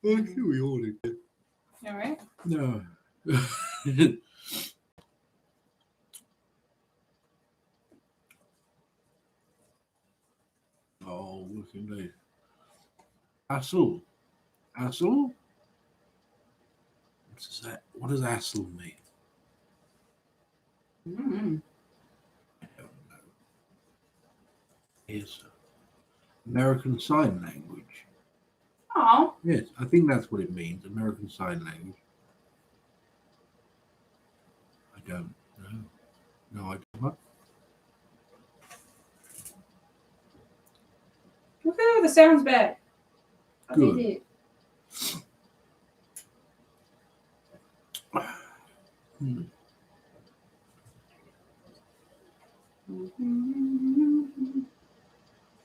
I think we all did. All right. No. Oh, look at this. Assel. Assel? What does Assel mean? Mm-hmm. I don't know. Yes. American Sign Language. Oh. Yes, I think that's what it means. American Sign Language. I don't know. No, I don't know. Woohoo, the sound's back. Good. Okay. Hmm.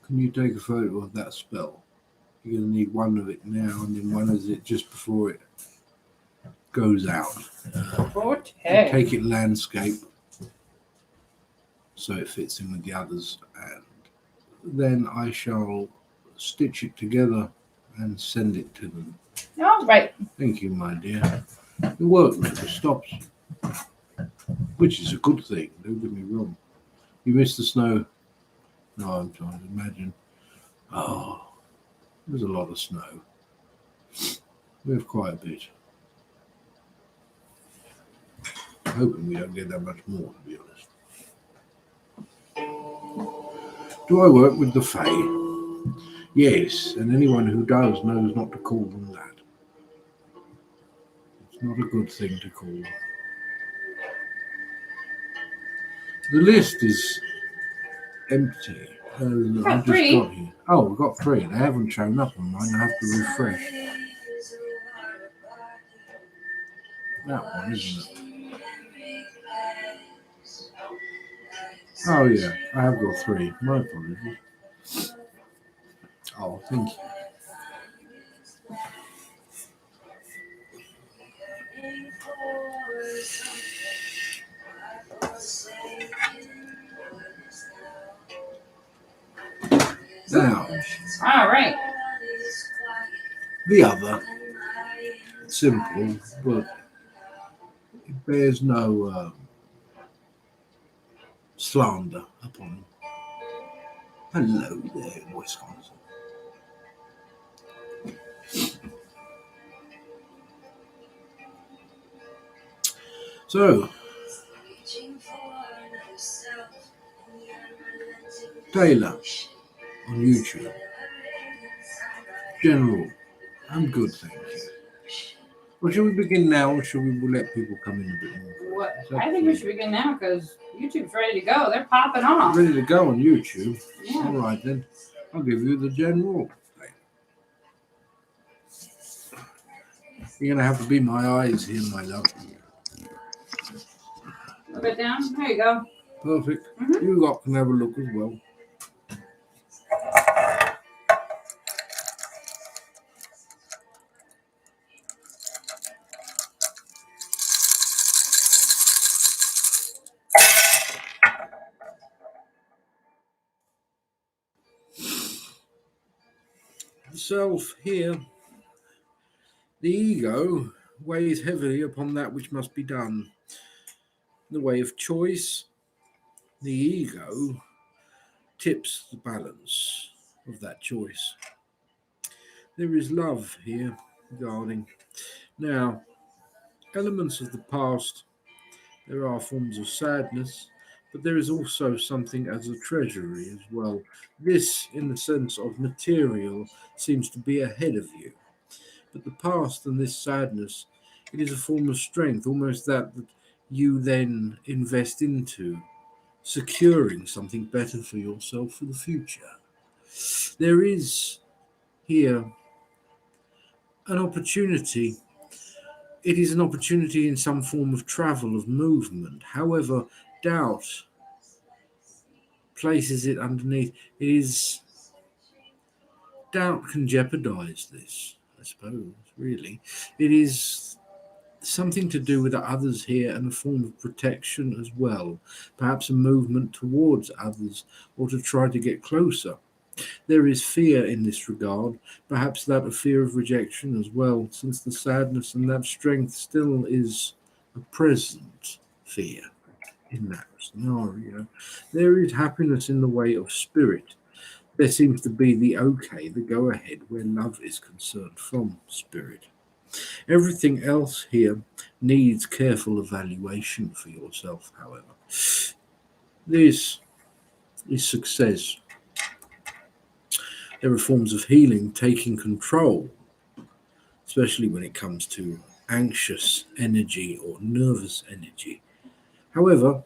Can you take a photo of that spell? You're going to need one of it now and then one of it just before it goes out. Okay. Take it landscape so it fits in with the others, and then I shall stitch it together and send it to them. All right. Thank you, my dear. The work never stops, which is a good thing. Don't get me wrong. You miss the snow? No, I'm trying to imagine. Oh, there's a lot of snow. We have quite a bit. I'm hoping we don't get that much more, to be honest. Do I work with the Fae? Yes, and anyone who does knows not to call them that. It's not a good thing to call them. The list is empty. I just three. got here. Oh, we've got 3. They haven't shown up on mine. I have to refresh. That one, isn't it? Oh, yeah. I have got 3. My apologies. Oh, thank you. Now, All right. the other, simple, but it bears no slander upon them. Hello there in Wisconsin. So, Taylor on YouTube. General, I'm good, thank you. Well, shall we begin now, or shall we let people come in a bit more? What? I think we should begin now because YouTube's ready to go. They're popping off. Ready to go on YouTube? Yeah. All right, then. I'll give you the general. You're going to have to be my eyes here, my love. A bit down. There you go. Perfect. Mm-hmm. You lot can have a look as well. Self here, the ego weighs heavily upon that which must be done. In the way of choice, the ego tips the balance of that choice. There is love here regarding. Now, elements of the past, there are forms of sadness, but there is also something as a treasury as well. This, in the sense of material, seems to be ahead of you. But the past and this sadness, it is a form of strength, almost that you then invest into securing something better for yourself for the future. There is here an opportunity. It is an opportunity in some form of travel, of movement. However, doubt places it underneath. Doubt can jeopardize this, I suppose, really. It is something to do with others here and a form of protection as well. Perhaps a movement towards others or to try to get closer. There is fear in this regard, perhaps that of fear of rejection as well, since the sadness and that strength still is a present fear in that scenario. There is happiness in the way of spirit. There seems to be the okay, the go ahead, where love is concerned from spirit. Everything else here needs careful evaluation for yourself, however. This is success. There are forms of healing taking control, especially when it comes to anxious energy or nervous energy. However,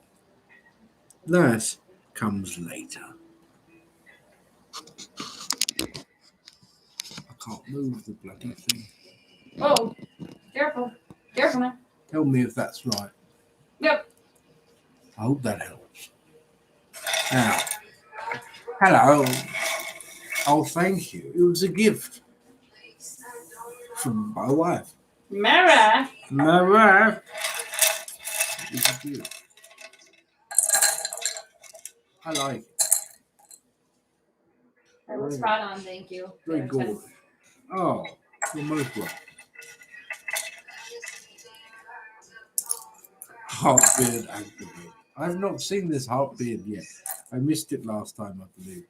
that comes later. I can't move the bloody thing. Oh, careful. Careful now. Tell me if that's right. Yep. I hope that helps. Now, hello. Oh, thank you. It was a gift from my wife. Mara. My wife. It was a gift. I like it. That was spot on, thank you. Very There, gorgeous. Oh, you're most welcome. Heartbeard activate. I've not seen this heartbeard yet. I missed it last time, I believe.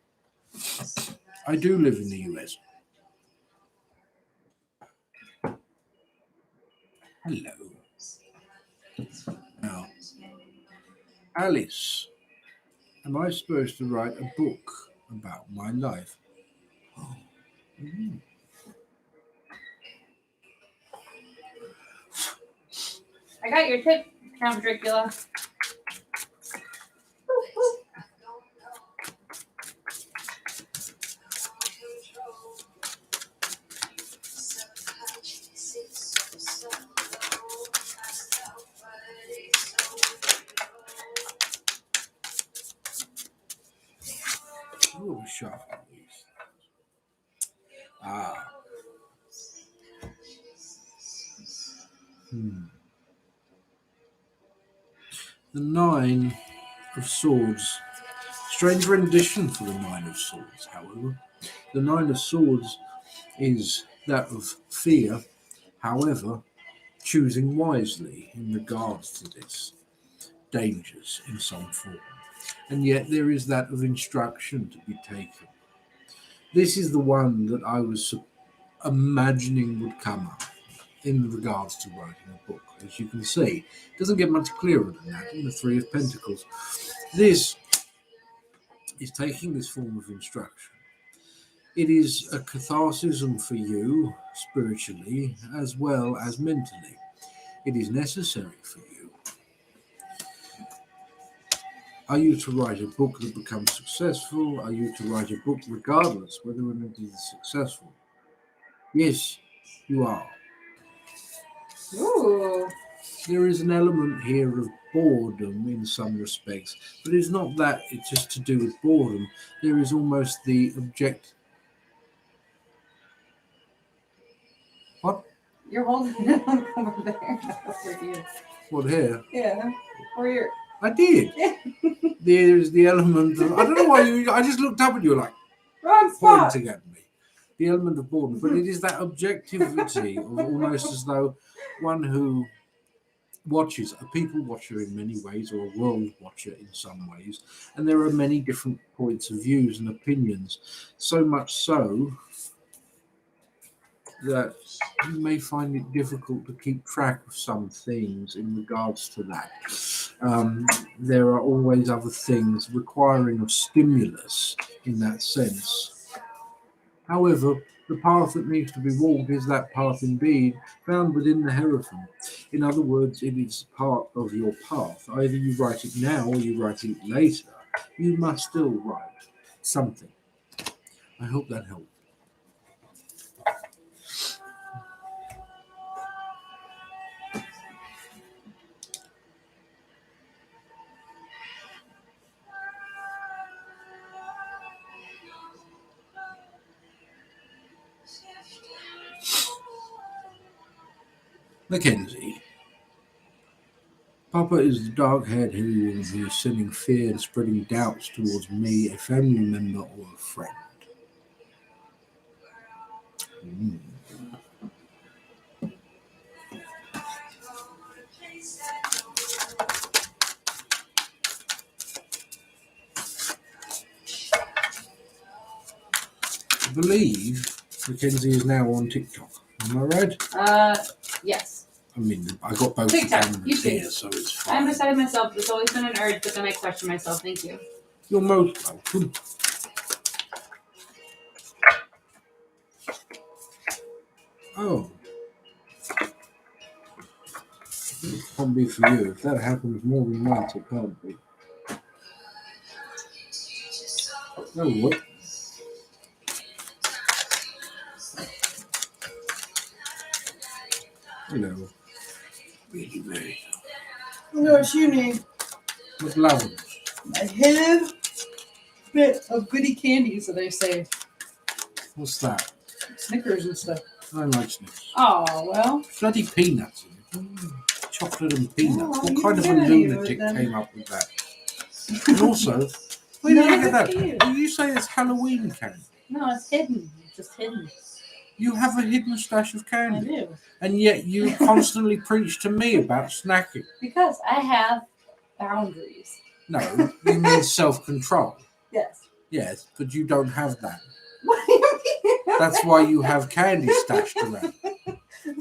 I do live in the US. Hello. Now, Alice, am I supposed to write a book about my life? Oh. Mm. I got your tip, Count Dracula. Oh, sharp. Ah. The Nine of Swords. Strange rendition for the Nine of Swords, however. The Nine of Swords is that of fear, however, choosing wisely in regards to this dangers in some form. And yet there is that of instruction to be taken. This is the one that I was imagining would come up in regards to writing a book. As you can see, it doesn't get much clearer than that in the Three of Pentacles. This is taking this form of instruction. It is a catharsism for you spiritually as well as mentally. It is necessary for you. Are you to write a book that becomes successful? Are you to write a book regardless whether or not it is successful? Yes, you are. Ooh. There is an element here of boredom in some respects, but it's not that it's just to do with boredom. There is almost the object. What? You're holding it over there. Over here. What here? Yeah. Or you're. I did. Yeah. There's the element of, I don't know why you, I just looked up and you were like Wrong spot. pointing at me. The element of boredom, but it is that objectivity of almost as though one who watches, a people watcher in many ways, or a world watcher in some ways, and there are many different points of views and opinions, so much so that you may find it difficult to keep track of some things in regards to that. There are always other things requiring a stimulus in that sense. However, the path that needs to be walked is that path indeed found within the Hierophant. In other words, it is part of your path. Either you write it now or you write it later. You must still write something. I hope that helped. Mackenzie. Papa is the dark-haired Elwynn who is sending fear and spreading doubts towards me, a family member or a friend. Mm. I believe Mackenzie is now on TikTok. Am I right? Yes. I mean, I got both TikTok, the cameras YouTube. here, so it's I fine. am beside myself. It's always been an urge, but then I question myself. Thank you. You're most welcome. Oh. It can't be for you. If that happens more than once, it can't be. Oh, what? Hello. Really, Mary. What's your name? What love? I have a bit of goody candies that I say. What's that? Snickers and stuff. I like Snickers. Oh, well. Bloody peanuts in it. Chocolate and peanuts. Oh, What you kind of a can eat it lunatic then. came up with that? And also, wait, No, look at that. it's you. Do you say it's Halloween candy? No, it's hidden. It's just hidden. You have a hidden stash of I candy. do. And yet you constantly preach to me about snacking. Because I have boundaries. No, you mean self-control. Yes. Yes, but you don't have that. What do you mean? That's why you have candy stashed around.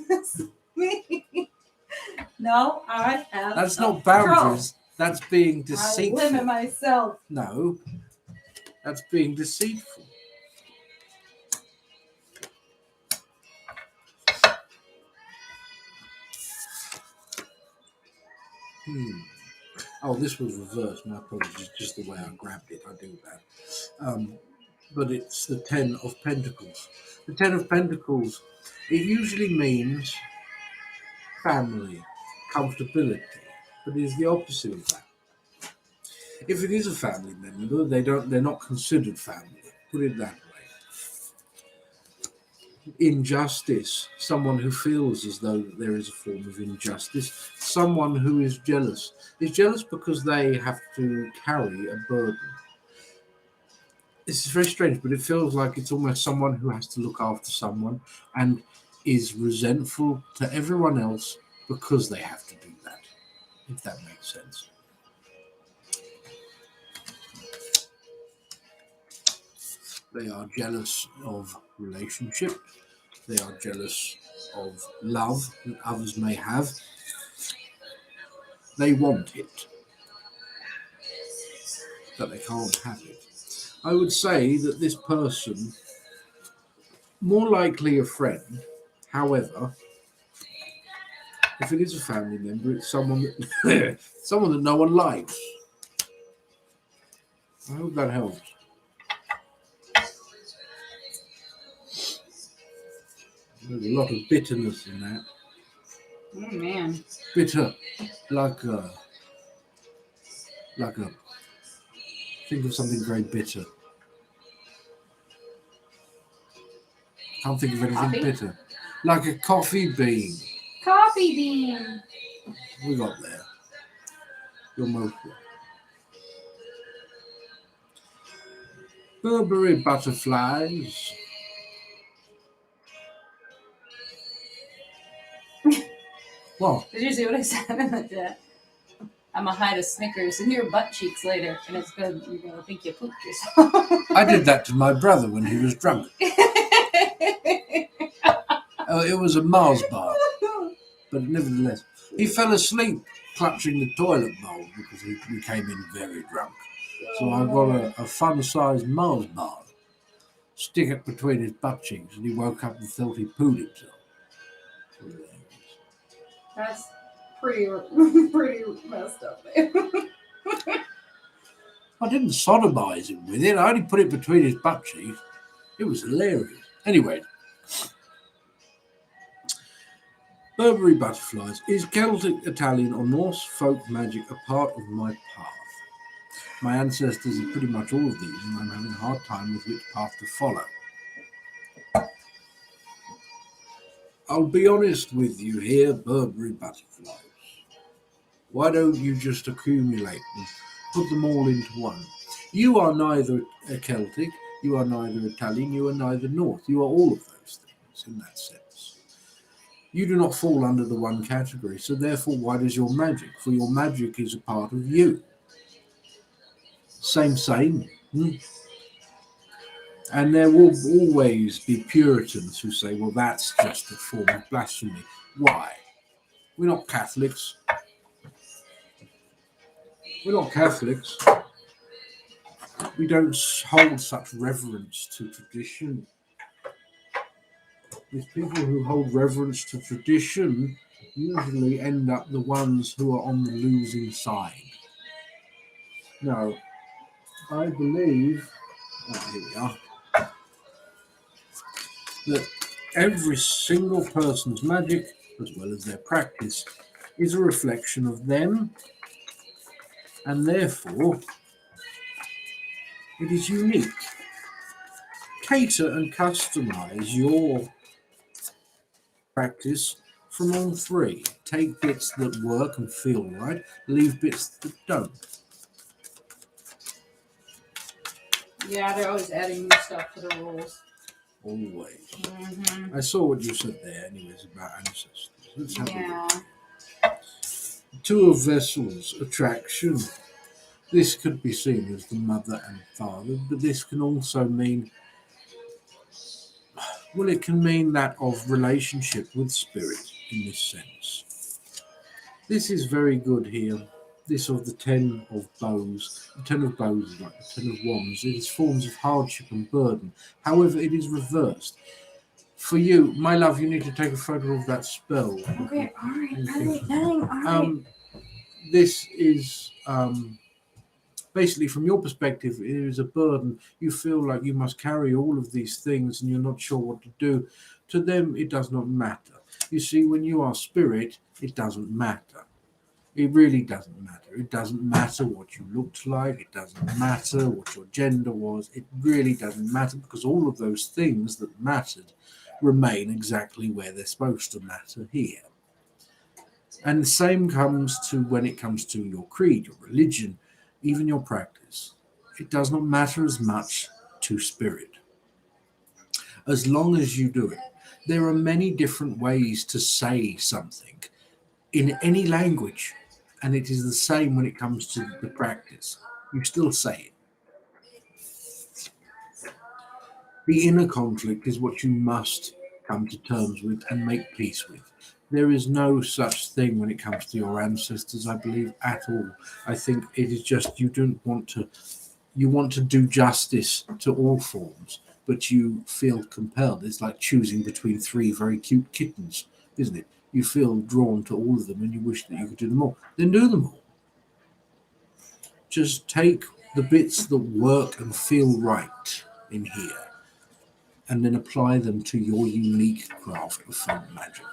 That's me. No, I have. That's not self-control. boundaries. That's being I deceitful. limit myself. No, that's being deceitful. Oh, this was reversed. My apologies, just the way I grabbed it. I do that. But it's the Ten of Pentacles. The Ten of Pentacles, it usually means family, comfortability, but it is the opposite of that. If it is a family member, they're not considered family. Put it that way. Injustice, someone who feels as though there is a form of injustice, someone who is jealous because they have to carry a burden. This is very strange, but it feels like it's almost someone who has to look after someone and is resentful to everyone else because they have to do that, if that makes sense. They are jealous of relationship. They are jealous of love that others may have. They want it, but they can't have it. I would say that this person, more likely a friend, however, if it is a family member, it's someone that someone that no one likes. I hope that helps. There's a lot of bitterness in that. Oh, man. Bitter, like a. Think of something very bitter. Can't think of anything Coffee? bitter. Like a coffee bean. Coffee bean. We got there. You're most welcome. Burberry butterflies. What? Did you see what I said in the chat? I'm gonna hide a Snickers in your butt cheeks later, and it's good. You're gonna think you pooped yourself. I did that to my brother when he was drunk. Oh, it was a Mars bar, but nevertheless, he fell asleep clutching the toilet bowl because we came in very drunk. So I got a fun-sized Mars bar, stick it between his butt cheeks, and he woke up and thought he pooed himself. That's pretty messed up, babe. I didn't sodomize him with it. I only put it between his butt cheeks. It was hilarious. Anyway, Burberry butterflies. Is Celtic, Italian, or Norse folk magic a part of my path? My ancestors are pretty much all of these, and I'm having a hard time with which path to follow. I'll be honest with you here, Burberry butterflies. Why don't you just accumulate them, put them all into one? You are neither a Celtic, you are neither Italian, you are neither North. You are all of those things. beings in that sense. You do not fall under the one category, so therefore why does your magic? For your magic is a part of you. Same. And there will always be Puritans who say, well, that's just a form of blasphemy. Why? We're not Catholics. We're not Catholics. We don't hold such reverence to tradition. These people who hold reverence to tradition usually end up the ones who are on the losing side. No, I believe, here we are, that every single person's magic, as well as their practice, is a reflection of them, and therefore it is unique. Cater and customize your practice from all three. Take bits that work and feel right, leave bits that don't. Yeah, they're always adding new stuff to the rules. Always. Mm-hmm. I saw what you said there, anyways, about ancestors. Let's have Yeah. a look. Two of Vessels, attraction. This could be seen as the mother and father, but this can also mean, well, it can mean that of relationship with spirit in this sense. This is very good here. This of the Ten of Bows. The Ten of Bows is like the Ten of Wands. It is forms of hardship and burden. However, it is reversed. For you, my love, you need to take a photo of that spell. Okay, alright, dang, alright. This is basically, from your perspective, it is a burden. You feel like you must carry all of these things and you're not sure what to do. To them, it does not matter. You see, when you are spirit, it doesn't matter. It really doesn't matter. It doesn't matter what you looked like. It doesn't matter what your gender was. It really doesn't matter, because all of those things that mattered remain exactly where they're supposed to matter here. And the same comes to when it comes to your creed, your religion, even your practice. It does not matter as much to spirit, as long as you do it. There are many different ways to say something in any language, and it is the same when it comes to the practice. You still say it. The inner conflict is what you must come to terms with and make peace with. There is no such thing when it comes to your ancestors, I believe, at all. I think it is just you want to do justice to all forms, but you feel compelled. It's like choosing between three very cute kittens, isn't it? You feel drawn to all of them and you wish that you could do them all. Then do them all. Just take the bits that work and feel right in here and then apply them to your unique craft of folk magic.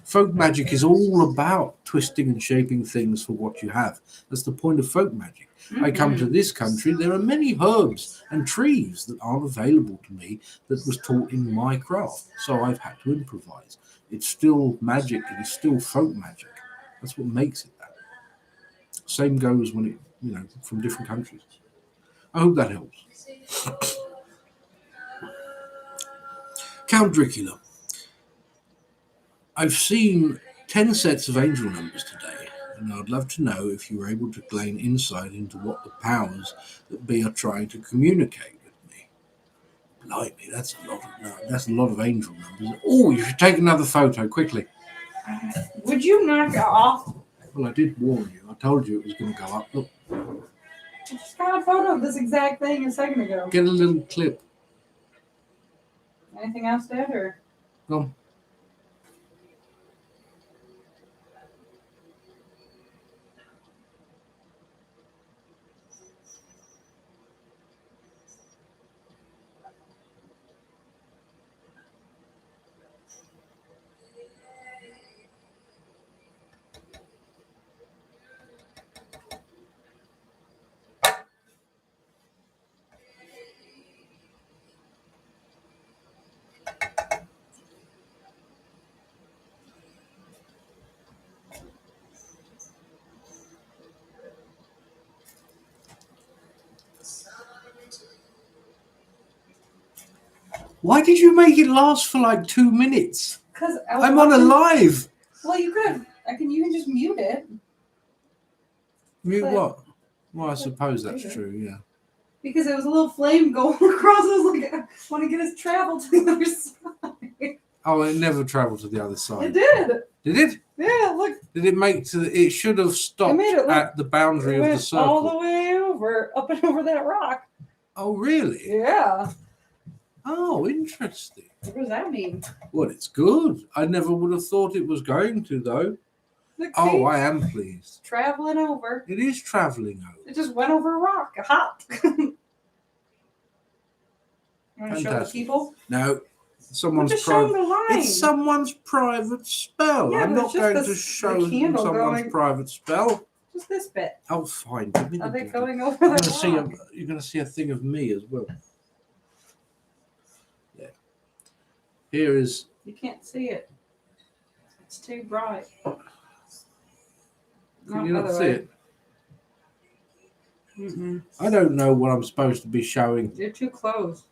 Folk magic is all about twisting and shaping things for what you have. That's the point of folk magic. I come to this country, there are many herbs and trees that aren't available to me that was taught in my craft. So I've had to improvise. It's still magic, it is still folk magic. That's what makes it that. Same goes when it, from different countries. I hope that helps. Count Dracula. I've seen 10 sets of angel numbers today, and I'd love to know if you were able to gain insight into what the powers that be are trying to communicate with me. Blimey, that's a lot of angel numbers. Oh, you should take another photo quickly. Would you knock it off? Well, I did warn you. I told you it was going to go up. Look, I just got a photo of this exact thing a second ago. get a little clip. Anything else, Dad? Or Go. Why did you make it last for like 2 minutes? Because I'm on a live. Well, you could have. You can just mute it. Mute But- what? Well, I suppose that's Okay. true, yeah. Because there was a little flame going across. I was like, I want to get us travel to the other side. Oh, it never travelled to the other It side. did. Did it? Yeah, look. Did it make to the, it should have stopped made it look- at the boundary It of the went circle. all the way over, up and over that rock. Oh, really? Yeah. Oh, interesting. What does that mean? Well, it's good. I never would have thought it was going to, though. Look, Oh, see? I am pleased. Traveling over. It is travelling over. It just went over a rock. A hop. You want to show the Fantastic. people? No, someone's Just show them private. the line. It's someone's private spell. Yeah, I'm but not it's just going the- to the show them candle someone's going- private spell. Just this bit. Oh, fine. Give me the Are they bloody- going over You're the gonna see rock? you're going to see a thing of me as well. Yeah. Here is. You can't see it. It's too bright. Can you not see it? Mm-mm. I don't know what I'm supposed to be showing. You're too close.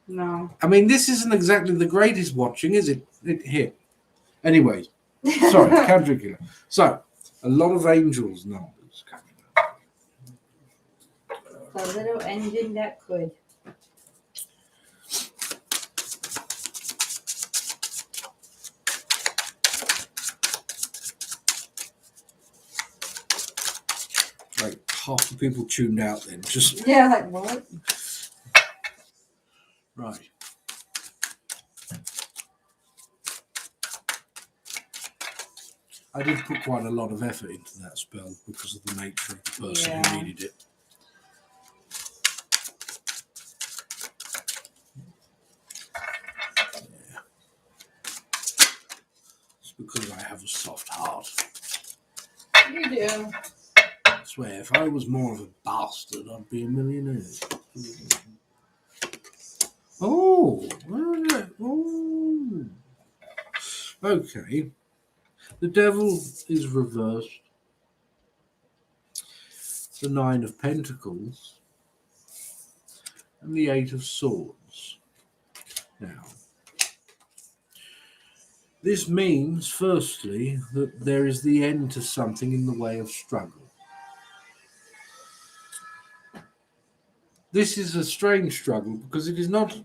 No. I mean, this isn't exactly the greatest watching, is it? Here. Anyways, sorry, counterculate. So, a lot of angels numbers coming up. A little engine that could. Like half the people tuned out then. Just Yeah, like what? right. I did put quite a lot of effort into that spell because of the nature of the person Yeah. who needed it. Yeah. It's because I have a soft heart. You do. I swear, if I was more of a bastard, I'd be a millionaire. Oh, oh. Okay. The devil is reversed. The Nine of Pentacles. And the Eight of Swords. Now, this means, firstly, that there is the end to something in the way of struggle. This is a strange struggle because it is not.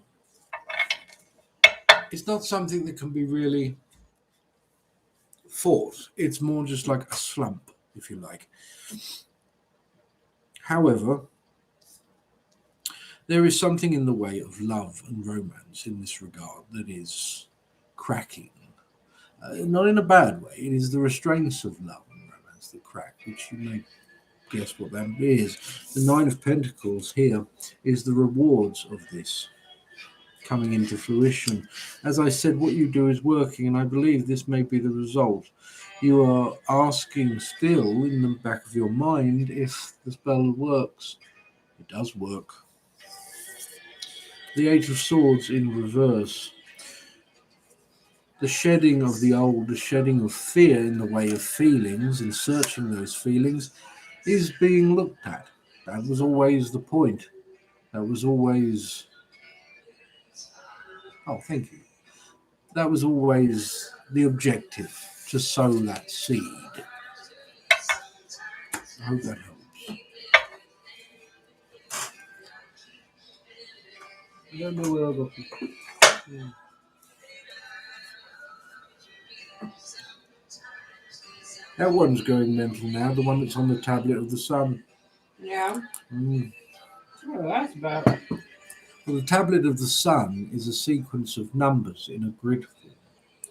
It's not something that can be really fought. It's more just like a slump, if you like. However, there is something in the way of love and romance in this regard that is cracking. Not in a bad way. It is the restraints of love and romance that crack, which you may guess what that is. The Nine of Pentacles here is the rewards of this coming into fruition. As I said, what you do is working, and I believe this may be the result. You are asking still in the back of your mind if the spell works. It does work. The Eight of Swords in reverse. The shedding of the old, the shedding of fear in the way of feelings and searching those feelings is being looked at. That was always the point. That was always... Oh, thank you. That was always the objective, to sow that seed. I hope that helps. I don't know where I got it. Yeah. That one's going mental now, the one that's on the tablet of the sun. Yeah. Mm. What that's about? Well, the tablet of the sun is a sequence of numbers in a grid form.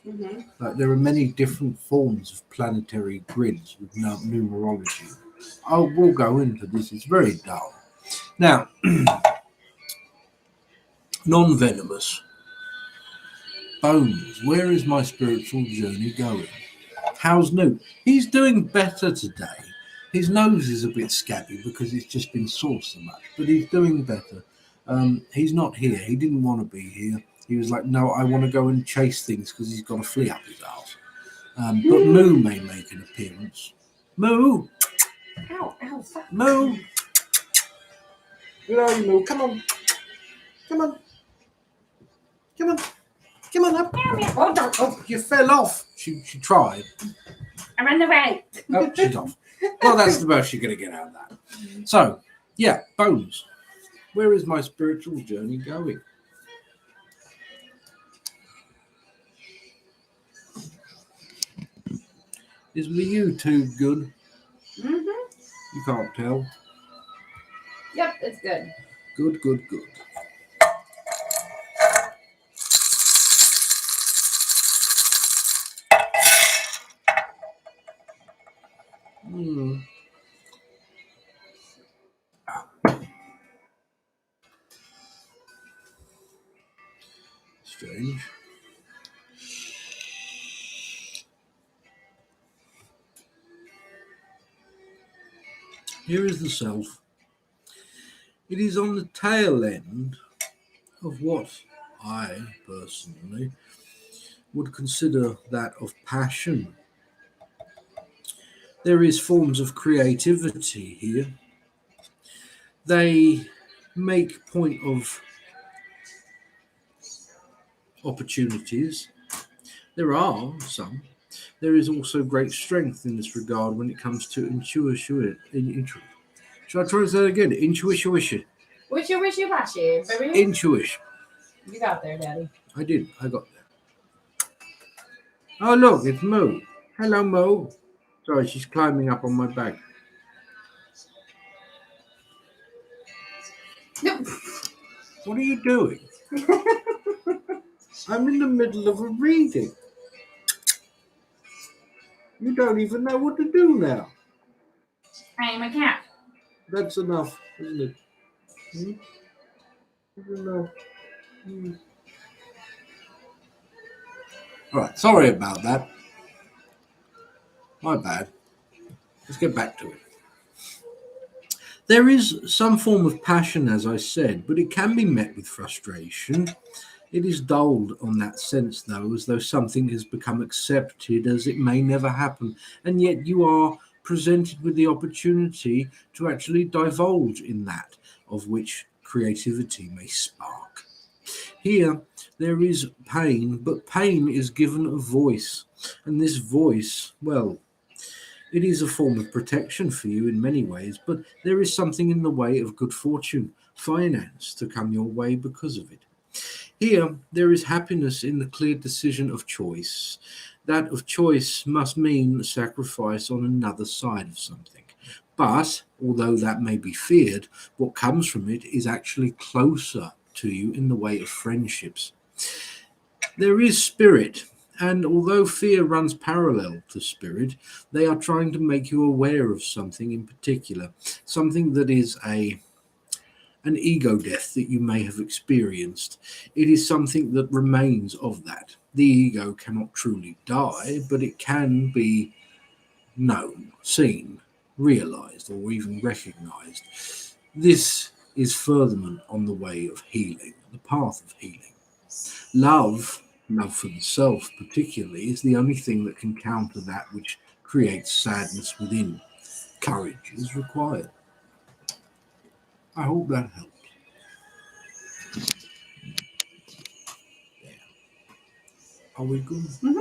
Mm-hmm. Like there are many different forms of planetary grids with numerology. We'll go into this. It's very dull. Now, non-venomous. Bones, where is my spiritual journey going? How's Newt? He's doing better today. His nose is a bit scabby because it's just been sore so much, but he's doing better. He's not here. He didn't want to be here. He was like, no, I want to go and chase things because he's got a flea up his arse. But Moo may make an appearance. Moo! Ow, ow, fuck. Moo! Where are you, Moo? Come on. Come on. Come on. Come on up. Oh, don't. Oh, you fell off. She tried. I'm on the right. Oh, she's off. Well, that's the most you're going to get out of that. So, yeah, bones. Where is my spiritual journey going? Is the YouTube good? You can't tell. Yep, it's good. Good, good, good. Strange. Here is the self. It is on the tail end of what I personally would consider that of passion. There is forms of creativity here. They make point of opportunities. There are some. There is also great strength in this regard when it comes to intuition. Shall I try to say that again? Intuition. Wishy, washy, baby. Intuition. You got there, Daddy. I did. I got there. Oh, look, it's Mo. Hello, Mo. Sorry, she's climbing up on my back. No. What are you doing? I'm in the middle of a reading. You don't even know what to do now. I am a cat. That's enough, isn't it? Isn't enough. All right, sorry about that. My bad. Let's get back to it. There is some form of passion, as I said, but it can be met with frustration. It is dulled on that sense, though, as though something has become accepted as it may never happen, and yet you are presented with the opportunity to actually divulge in that of which creativity may spark. Here, there is pain, but pain is given a voice, and this voice, well, it is a form of protection for you in many ways, but there is something in the way of good fortune, finance to come your way because of it. Here, there is happiness in the clear decision of choice. That of choice must mean sacrifice on another side of something. But, although that may be feared, what comes from it is actually closer to you in the way of friendships. There is spirit, and although fear runs parallel to spirit, they are trying to make you aware of something in particular, something that is an ego death that you may have experienced. It is something that remains of that. The ego cannot truly die, but it can be known, seen, realized, or even recognized. This is furtherment on the way of healing, the path of healing. Love for the self particularly, is the only thing that can counter that which creates sadness within. Courage is required. I hope that helped. There. Are we good? Mm-hmm.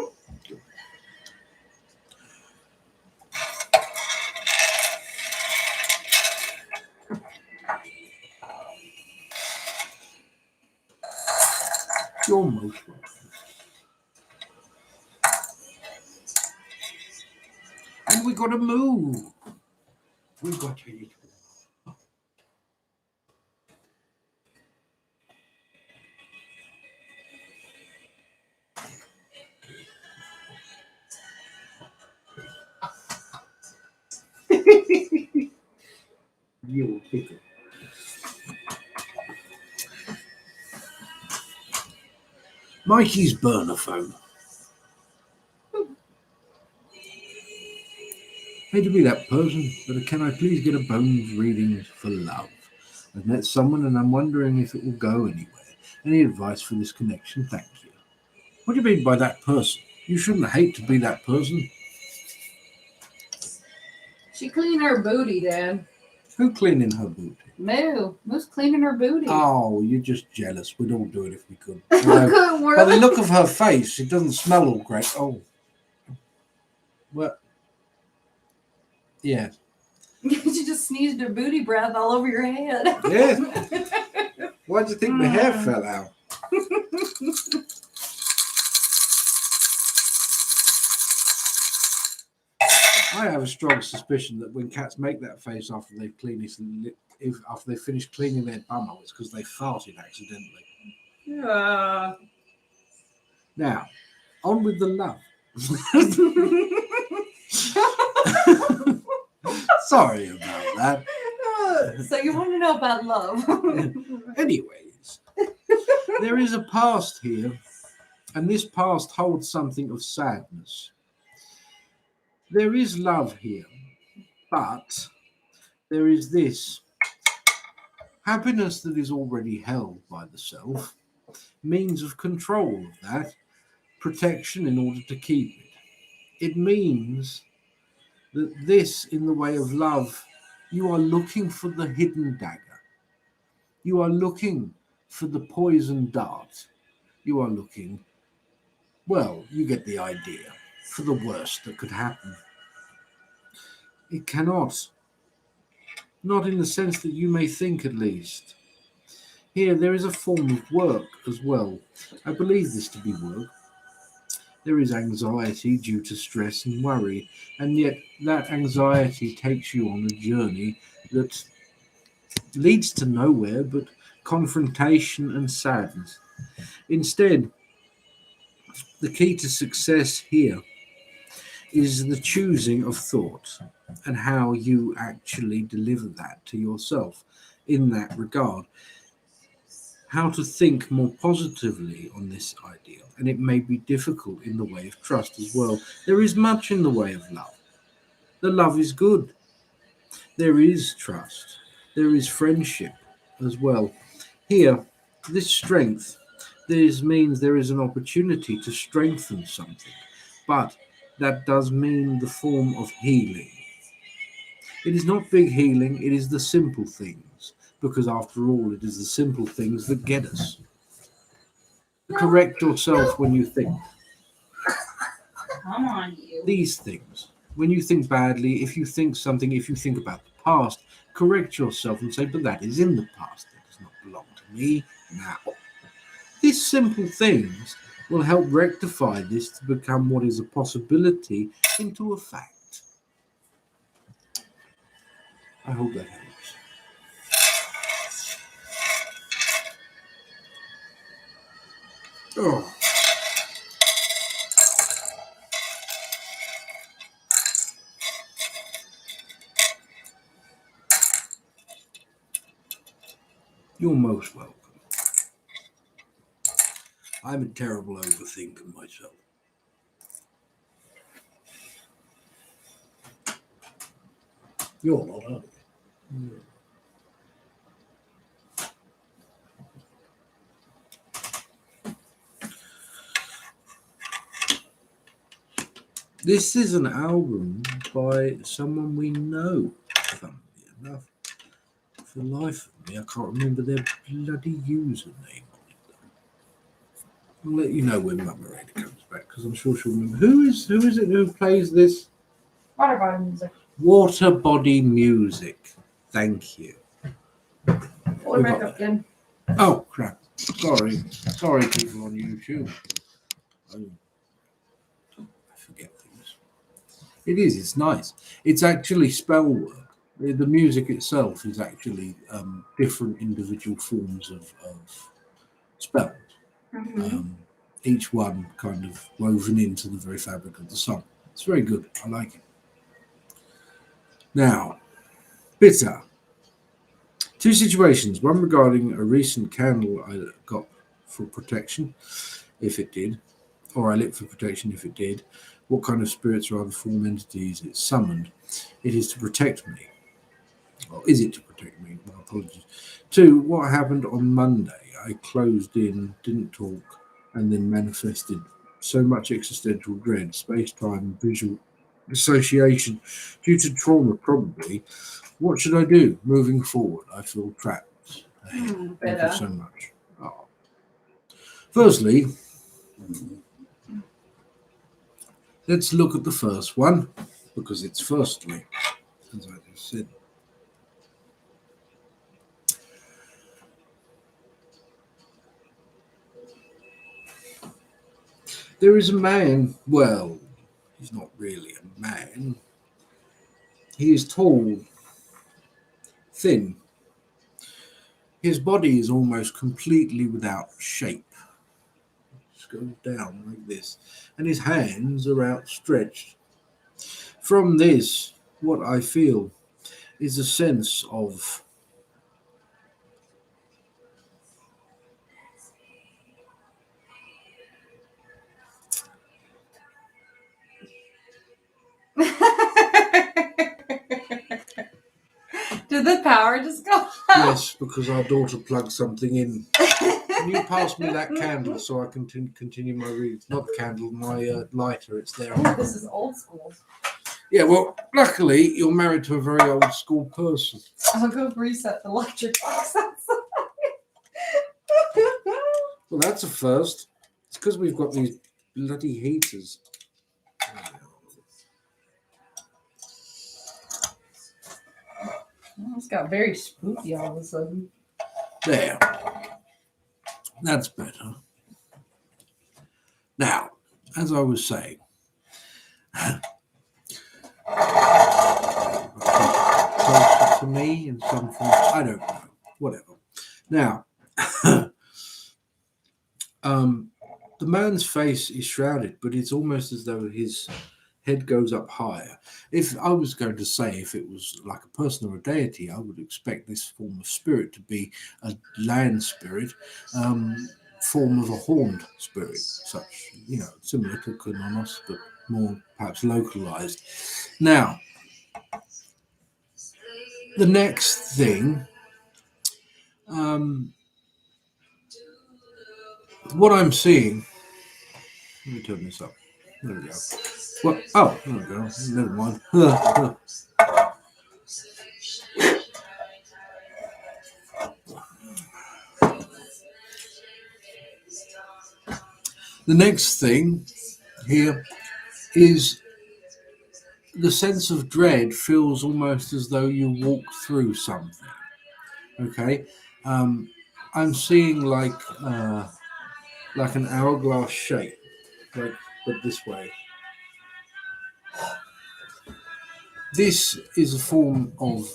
Good. You're most welcome. And we got to move. We got to eat. You'll pick it. Mikey's burner phone. Hate to be that person, but can I please get a bones reading for love? I've met someone and I'm wondering if it will go anywhere. Any advice for this connection? Thank you. What do you mean by that person? You shouldn't hate to be that person. She cleaned her booty, Dad. Who cleaning her booty? Moo's cleaning her booty. Oh, you're just jealous. We'd all do it if we could. Couldn't By the work. look of her face, it doesn't smell all great. Oh. Well, yeah. She just sneezed her booty breath all over your head. Yeah. Why do you think my hair fell out? I have a strong suspicion that when cats make that face after they've after they finish cleaning their bumhole, it's because they farted accidentally. Yeah. Now, on with the love. Sorry about that. So you want to know about love? Anyways, there is a past here, and this past holds something of sadness. There is love here, but there is this happiness that is already held by the self, means of control of that, protection in order to keep it. It means that this, in the way of love, you are looking for the hidden dagger. You are looking for the poison dart. You are looking, well, you get the idea, for the worst that could happen. It cannot. Not in the sense that you may think, at least. Here, there is a form of work as well. I believe this to be work. There is anxiety due to stress and worry, and yet that anxiety takes you on a journey that leads to nowhere but confrontation and sadness. Instead, the key to success here is the choosing of thought and how you actually deliver that to yourself in that regard. How to think more positively on this ideal, and it may be difficult in the way of trust as well. There is much in the way of love. The love is good. There is trust. There is friendship as well. Here, this strength, this means there is an opportunity to strengthen something, but that does mean the form of healing. It is not big healing, it is the simple things, because after all, it is the simple things that get us. Correct yourself when you think. Come on, you. These things. When you think badly, if you think something, if you think about the past, correct yourself and say, but that is in the past. That does not belong to me now. These simple things will help rectify this to become what is a possibility into a fact. I hope that helps. Oh. You're most welcome. I'm a terrible overthinker myself. You're not, are you? This is an album by someone we know, funnily enough. For the life of me, I can't remember their bloody username on it. I'll let you know when Moderator comes back, because I'm sure she'll remember. Who is it who plays this? Water bottle music. Water Body Music. Thank you. Pull it back up again. Oh, crap. Sorry, people on YouTube. I forget things. It's nice. It's actually spell work. The music itself is actually different individual forms of spells. Mm-hmm. Each one kind of woven into the very fabric of the song. It's very good. I like it. Now, bitter. Two situations. One regarding a recent candle I got for protection, if it did, or I lit for protection, if it did. What kind of spirits or other form entities it summoned? It is to protect me. Or is it to protect me? My apologies. Two, what happened on Monday? I closed in, didn't talk, and then manifested so much existential dread, space-time, visual dissociation due to trauma, probably. What should I do moving forward? I feel trapped. Thank you Better. so much. Oh. Firstly, let's look at the first one, because it's firstly, as I just said. There is a man, well, he's not really a man. He is tall, thin. His body is almost completely without shape. Just goes down like this. And his hands are outstretched. From this, what I feel is a sense of Did the power just go out? yes, because our daughter plugged something in. Can you pass me that candle so I can continue my reading? Not candle, my lighter. It's there. Oh, this is old school. Yeah, well, luckily you're married to a very old school person. I'll go reset the electric box outside. Well, that's a first. It's because we've got these bloody heaters. Oh, it's got very spooky all of a sudden. There. That's better. Now, as I was saying, closer to me in some form. I don't know. Whatever. Now, the man's face is shrouded, but it's almost as though his head goes up higher. If I was going to say, if it was like a person or a deity, I would expect this form of spirit to be a land spirit, form of a horned spirit, such, similar to Kononos, but more perhaps localized. Now, the next thing, what I'm seeing, let me turn this up. There we go. Well, oh, there we go. Never mind. The next thing here is the sense of dread feels almost as though you walk through something. Okay, I'm seeing like an hourglass shape, but this way. This is a form of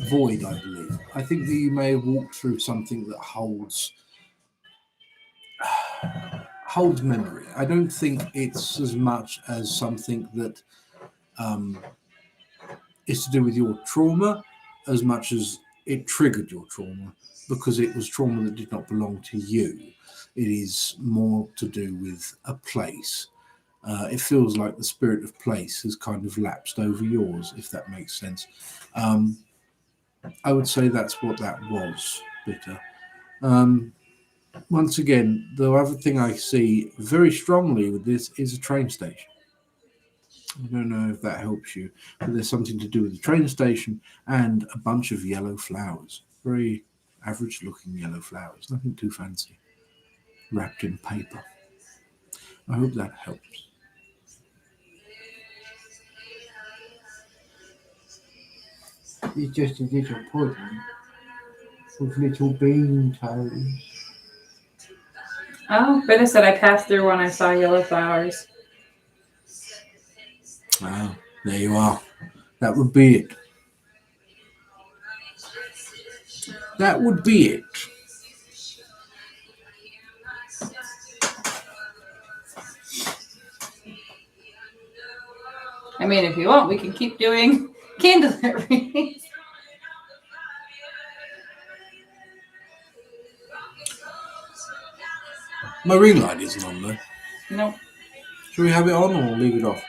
void, I believe. I think that you may have walked through something that holds memory. I don't think it's as much as something that is to do with your trauma, as much as it triggered your trauma, because it was trauma that did not belong to you. It is more to do with a place. It feels like the spirit of place has kind of lapsed over yours, if that makes sense. I would say that's what that was, Bitter. Once again, the other thing I see very strongly with this is a train station. I don't know if that helps you, but there's something to do with the train station and a bunch of yellow flowers. Very average looking yellow flowers, nothing too fancy, wrapped in paper. I hope that helps. It's just a little pudding with little bean toes. Oh, Britta said I passed through when I saw yellow flowers. Wow, there you are. That would be it. That would be it. I mean, if you want, we can keep doing candlelit readings. My ring light isn't on though. Nope. Should we have it on or leave it off?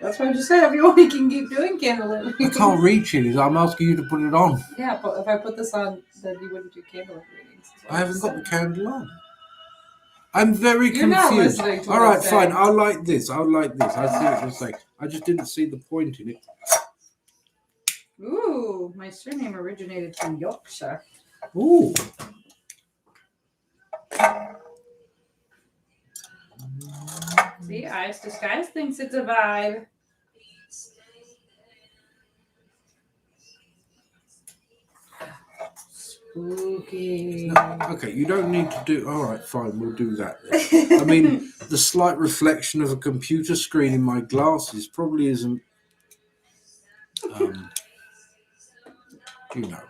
That's what I just said. If you want, we can keep doing candlelit readings. I can't reach it. I'm asking you to put it on. Yeah, but if I put this on, then you wouldn't do candlelit readings. I haven't got the candle on. I'm very You're not confused. listening to All what I'm right, fine. saying. I'll like this. I see what you're saying. I just didn't see the point in it. Ooh, my surname originated from Yorkshire. Ooh. See, Eyes Disguise thinks it's a vibe. Spooky. No, okay, you don't need to do. All right, fine. We'll do that then. I mean, the slight reflection of a computer screen in my glasses probably isn't. You know.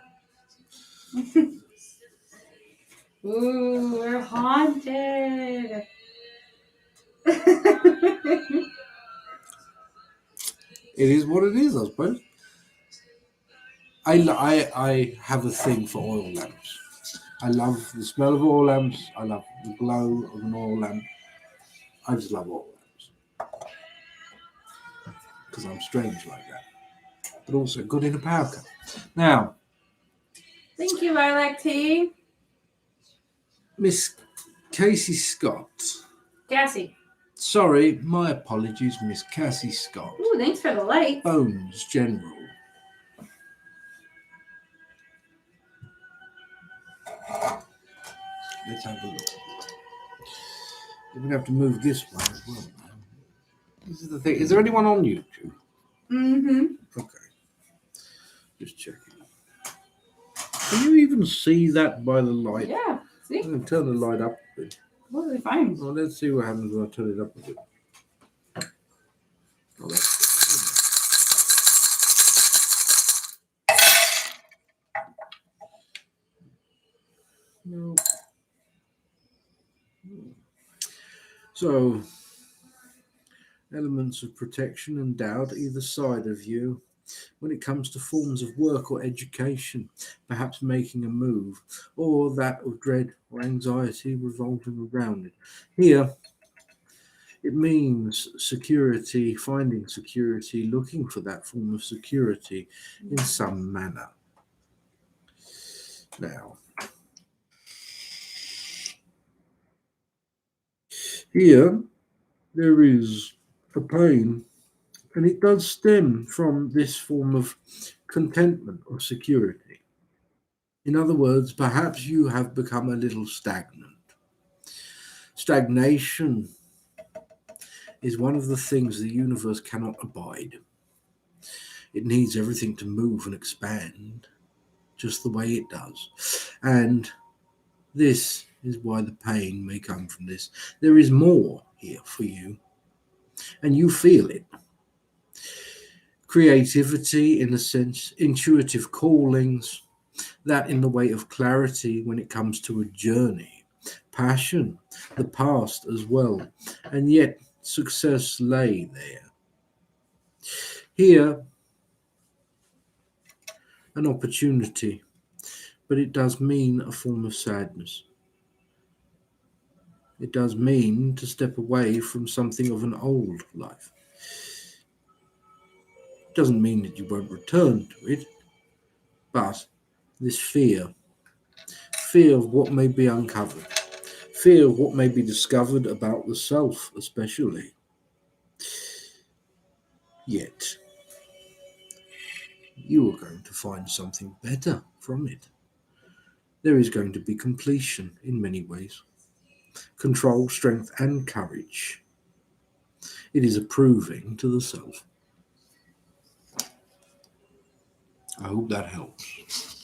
Ooh, we're haunted. It is what it is, I suppose. I have a thing for oil lamps. I love the smell of oil lamps. I love the glow of an oil lamp. I just love oil lamps because I'm strange like that, but also good in a power cut. Now, Thank you, Lilac Tea. Miss Casey Scott. Cassie. Sorry, my apologies, Miss Cassie Scott. Ooh, thanks for the light. Bones General. Let's have a look. We're going to have to move this one as well now. This is the thing. Is there anyone on YouTube? Mm-hmm. Okay. Just checking. Can you even see that by the light? Yeah. See? I'm going to turn the light up a bit. Totally fine. Well, let's see what happens when I turn it up a bit. Oh, that's no. So, elements of protection and doubt either side of you when it comes to forms of work or education, perhaps making a move, or that of dread or anxiety revolving around it. Here, it means security, finding security, looking for that form of security in some manner. Now, here, there is a pain, and it does stem from this form of contentment or security. In other words, perhaps you have become a little stagnant. Stagnation is one of the things the universe cannot abide. It needs everything to move and expand just the way it does. And this is why the pain may come from this. There is more here for you, and you feel it. Creativity, in a sense, intuitive callings, that in the way of clarity when it comes to a journey, passion, the past as well, and yet success lay there. Here, an opportunity, but it does mean a form of sadness. It does mean to step away from something of an old life. It doesn't mean that you won't return to it, but this fear of what may be uncovered, fear of what may be discovered about the self especially. Yet, you are going to find something better from it. There is going to be completion in many ways. Control, strength, and courage. It is approving to the self. I hope that helps.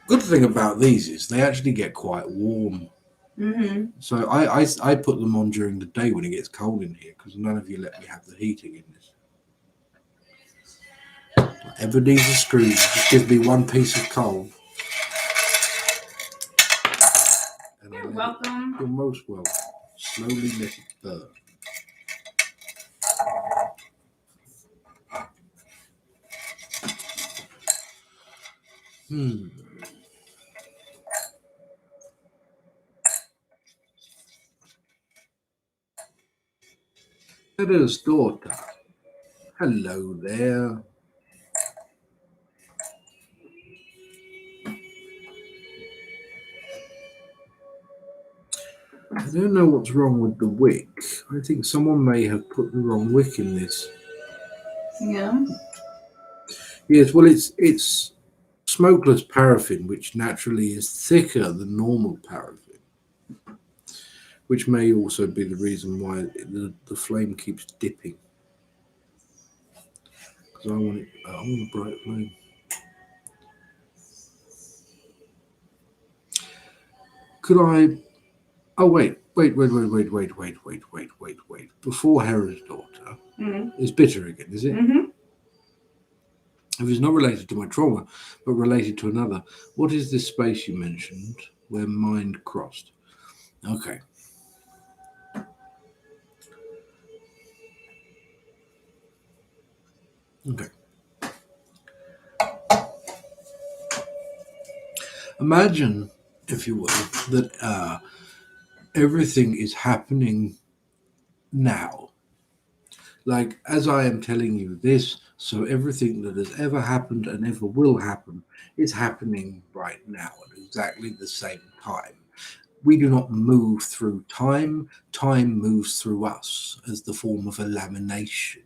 Good thing about these is they actually get quite warm. Mm-hmm. So I put them on during the day when it gets cold in here because none of you let me have the heating in this. Ebenezer Scrooge just gives me one piece of coal. And You're welcome. You're most welcome. Slowly let it burn. Heather's daughter. Hello there. I don't know what's wrong with the wick. I think someone may have put the wrong wick in this. Yeah. Yes, well, it's smokeless paraffin, which naturally is thicker than normal paraffin, which may also be the reason why the flame keeps dipping. Because I want a bright flame. Could I? Oh wait. Before Hera's daughter is bitter again, is it? Mm-hmm. If it's not related to my trauma, but related to another, what is this space you mentioned where mind crossed? Okay. Okay. Imagine, if you will, that everything is happening now. Like, as I am telling you this, so everything that has ever happened and ever will happen is happening right now at exactly the same time. We do not move through time, time moves through us as the form of a lamination.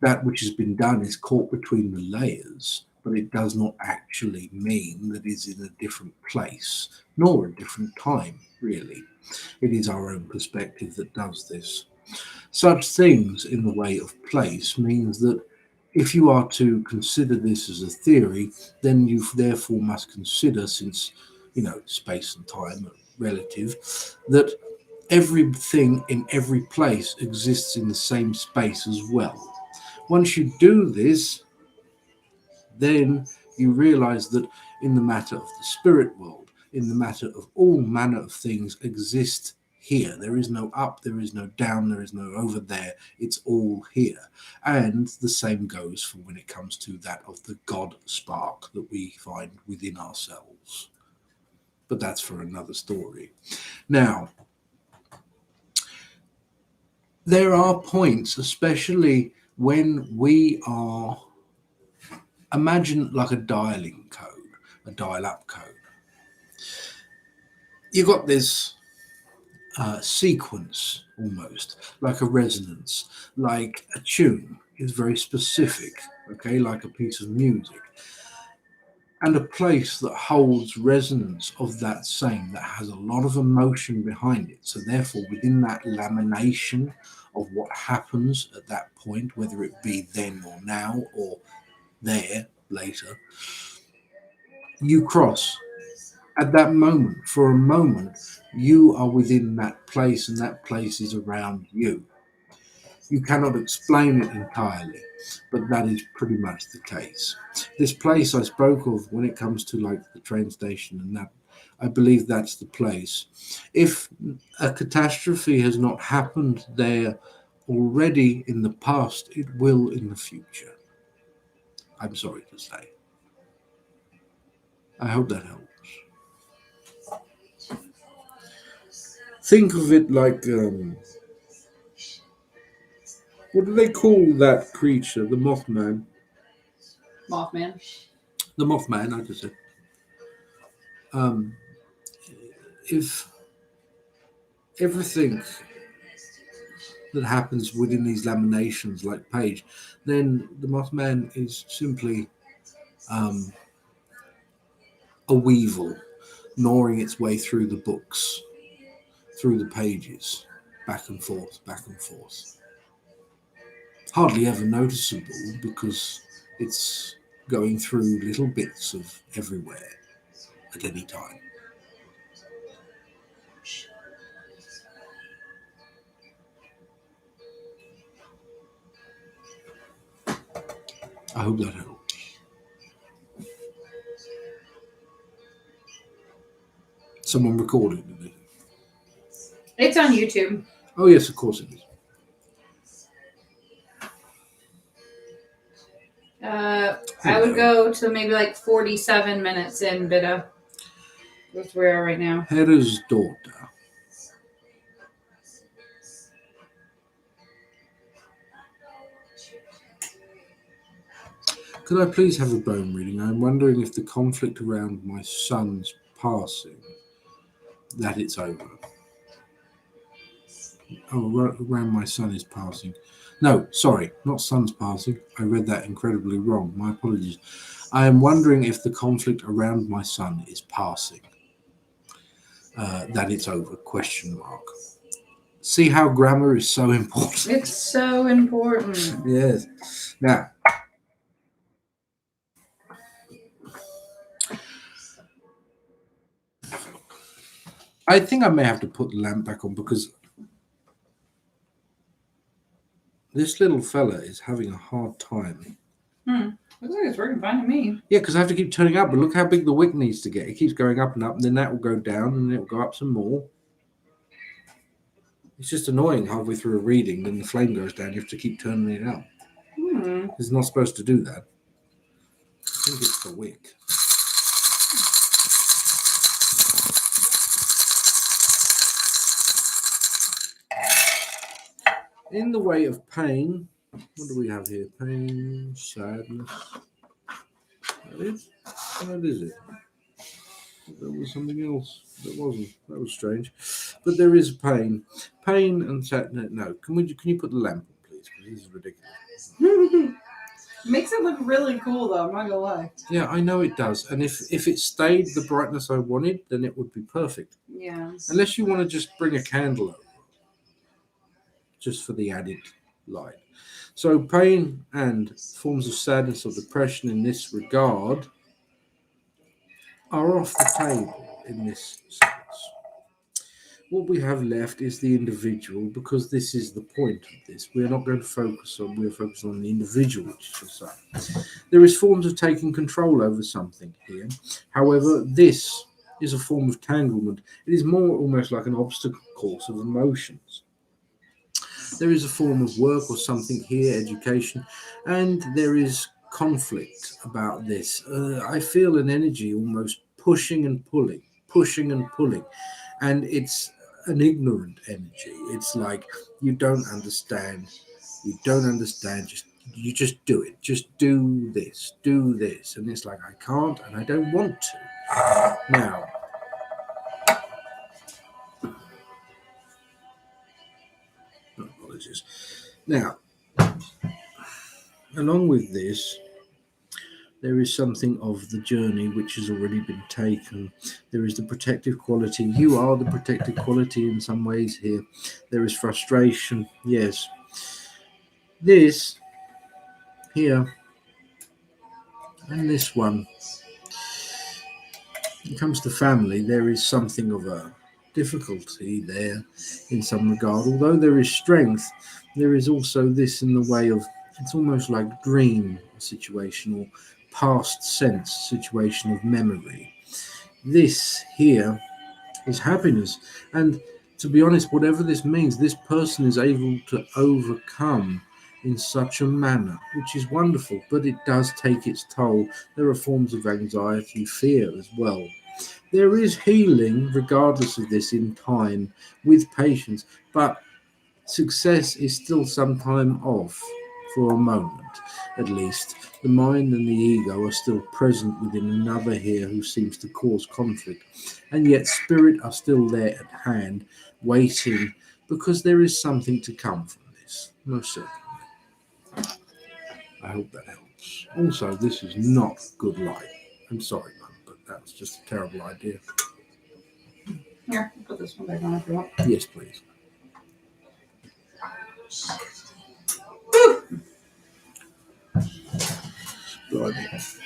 That which has been done is caught between the layers, but it does not actually mean that it's in a different place, nor a different time, really. It is our own perspective that does this. Such things in the way of place means that if you are to consider this as a theory, then you therefore must consider, since space and time are relative, that everything in every place exists in the same space as well. Once you do this, then you realize that in the matter of the spirit world, in the matter of all manner of things exist here. There is no up, there is no down, there is no over there. It's all here. And the same goes for when it comes to that of the God spark that we find within ourselves. But that's for another story. Now, there are points, especially when we are, imagine like a dialing code, a dial-up code. You got this sequence, almost like a resonance, like a tune is very specific, okay, like a piece of music, and a place that holds resonance of that same, that has a lot of emotion behind it. So therefore, within that lamination of what happens at that point, whether it be then or now or there later, you cross at that moment. For a moment, you are within that place, and that place is around you. You cannot explain it entirely, but that is pretty much the case. This place I spoke of, when it comes to like the train station and that, I believe that's the place. If a catastrophe has not happened there already in the past, it will in the future. I'm sorry to say. I hope that helps. Think of it like, what do they call that creature? The Mothman. Mothman. The Mothman, I just said. If everything that happens within these laminations, like Page, then the Mothman is simply a weevil gnawing its way through the books, through the pages, back and forth, back and forth. Hardly ever noticeable because it's going through little bits of everywhere at any time. I hope that helps. Someone recorded it. It's on YouTube. Oh yes, of course it is. I would go to maybe like 47 minutes in, but that's where we are right now. Hera's daughter. Could I please have a bone reading? I'm wondering if the conflict around my son's passing, that it's over. Oh, around my son is passing. No, sorry, not son's passing. I read that incredibly wrong. My apologies. I am wondering if the conflict around my son is passing. That it's over, question mark. See how grammar is so important? It's so important. Yes. Now, I think I may have to put the lamp back on because this little fella is having a hard time. Looks like it's working fine to me. Yeah, because I have to keep turning up, but look how big the wick needs to get. It keeps going up and up, and then that will go down, and then it will go up some more. It's just annoying halfway through a reading, then the flame goes down. You have to keep turning it up. It's not supposed to do that. I think it's the wick. In the way of pain, what do we have here? Pain, sadness. That is? What is it? There was something else. That wasn't. That was strange. But there is pain. Pain and sadness. No. Can you put the lamp on, please? Because this is ridiculous. Makes it look really cool, though. I'm not gonna lie. Yeah, I know it does. And if it stayed the brightness I wanted, then it would be perfect. Yeah. Unless you want to just bring a candle over, just for the added light. So pain and forms of sadness or depression in this regard are off the table in this sense. What we have left is the individual, because this is the point of this. We're not going to focus on, we're focused on the individual, which is your son. There is forms of taking control over something here. However, this is a form of tanglement. It is more almost like an obstacle course of emotions. There is a form of work or something here, education, and there is conflict about this. I feel an energy almost pushing and pulling, and it's an ignorant energy. It's like you don't understand, you just do it. Just do this, and it's like I can't and I don't want to. Now, apologies. Now, along with this, there is something of the journey which has already been taken. There is the protective quality. You are the protective quality in some ways here. There is frustration. Yes. This here and this one. When it comes to family, there is something of a difficulty there in some regard. Although there is strength, there is also this in the way of, it's almost like dream situation or past sense situation of memory. This here is happiness, and to be honest, whatever this means, this person is able to overcome in such a manner, which is wonderful, but it does take its toll. There are forms of anxiety, fear as well. There is healing regardless of this in time with patience, but success is still some time off for a moment. At least the mind and the ego are still present within another here who seems to cause conflict, and yet spirit are still there at hand waiting, because there is something to come from this, most certainly. I hope that helps. Also, this is not good light. I'm sorry, Mum, but that's just a terrible idea. Here, put this one back on if you want. Yes, please. Blimey. Is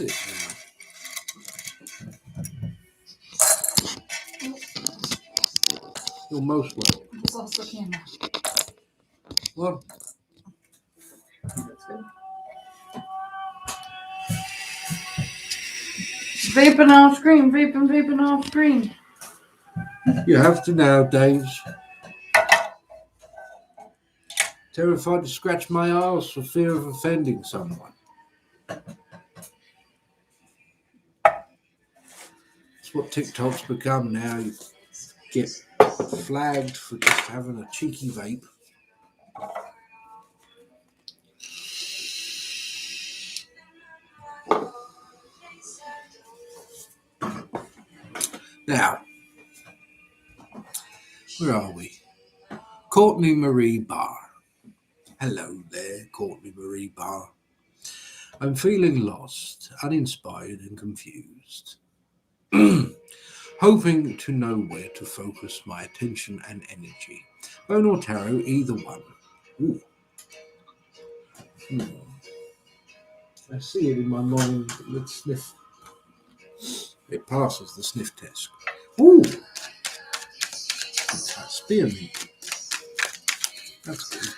it? You're most welcome. Just lost the camera. Well, That's good. Vaping off screen, vaping off screen. you have to nowadays. Terrified to scratch my arse for fear of offending someone. It's what TikTok's become now. You get flagged for just having a cheeky vape. Now, where are we? Courtney Marie Barr. Hello there, Courtney Marie Barr. I'm feeling lost, uninspired and confused. Hoping to know where to focus my attention and energy. Bone or tarot, either one. Ooh. I see it in my mind. Let's sniff. It passes the sniff test. Ooh! Spearmint. That's good.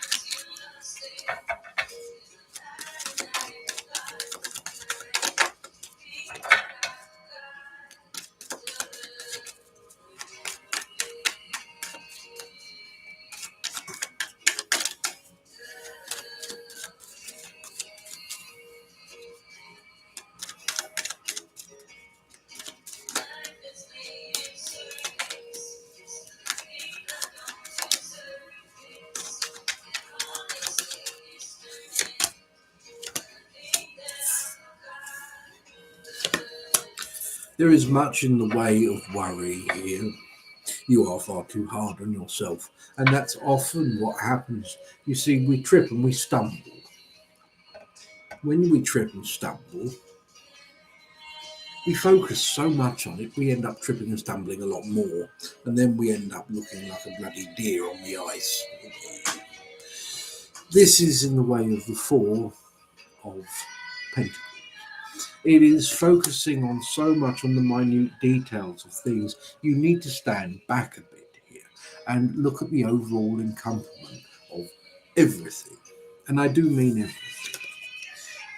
There is much in the way of worry here. You are far too hard on yourself, and that's often what happens. You see, we trip and we stumble. When we trip and stumble, we focus so much on it, we end up tripping and stumbling a lot more, and then we end up looking like a bloody deer on the ice. This is in the way of the Four of Pentacles. It is focusing on so much on the minute details of things. You need to stand back a bit here and look at the overall encompassment of everything. And I do mean everything.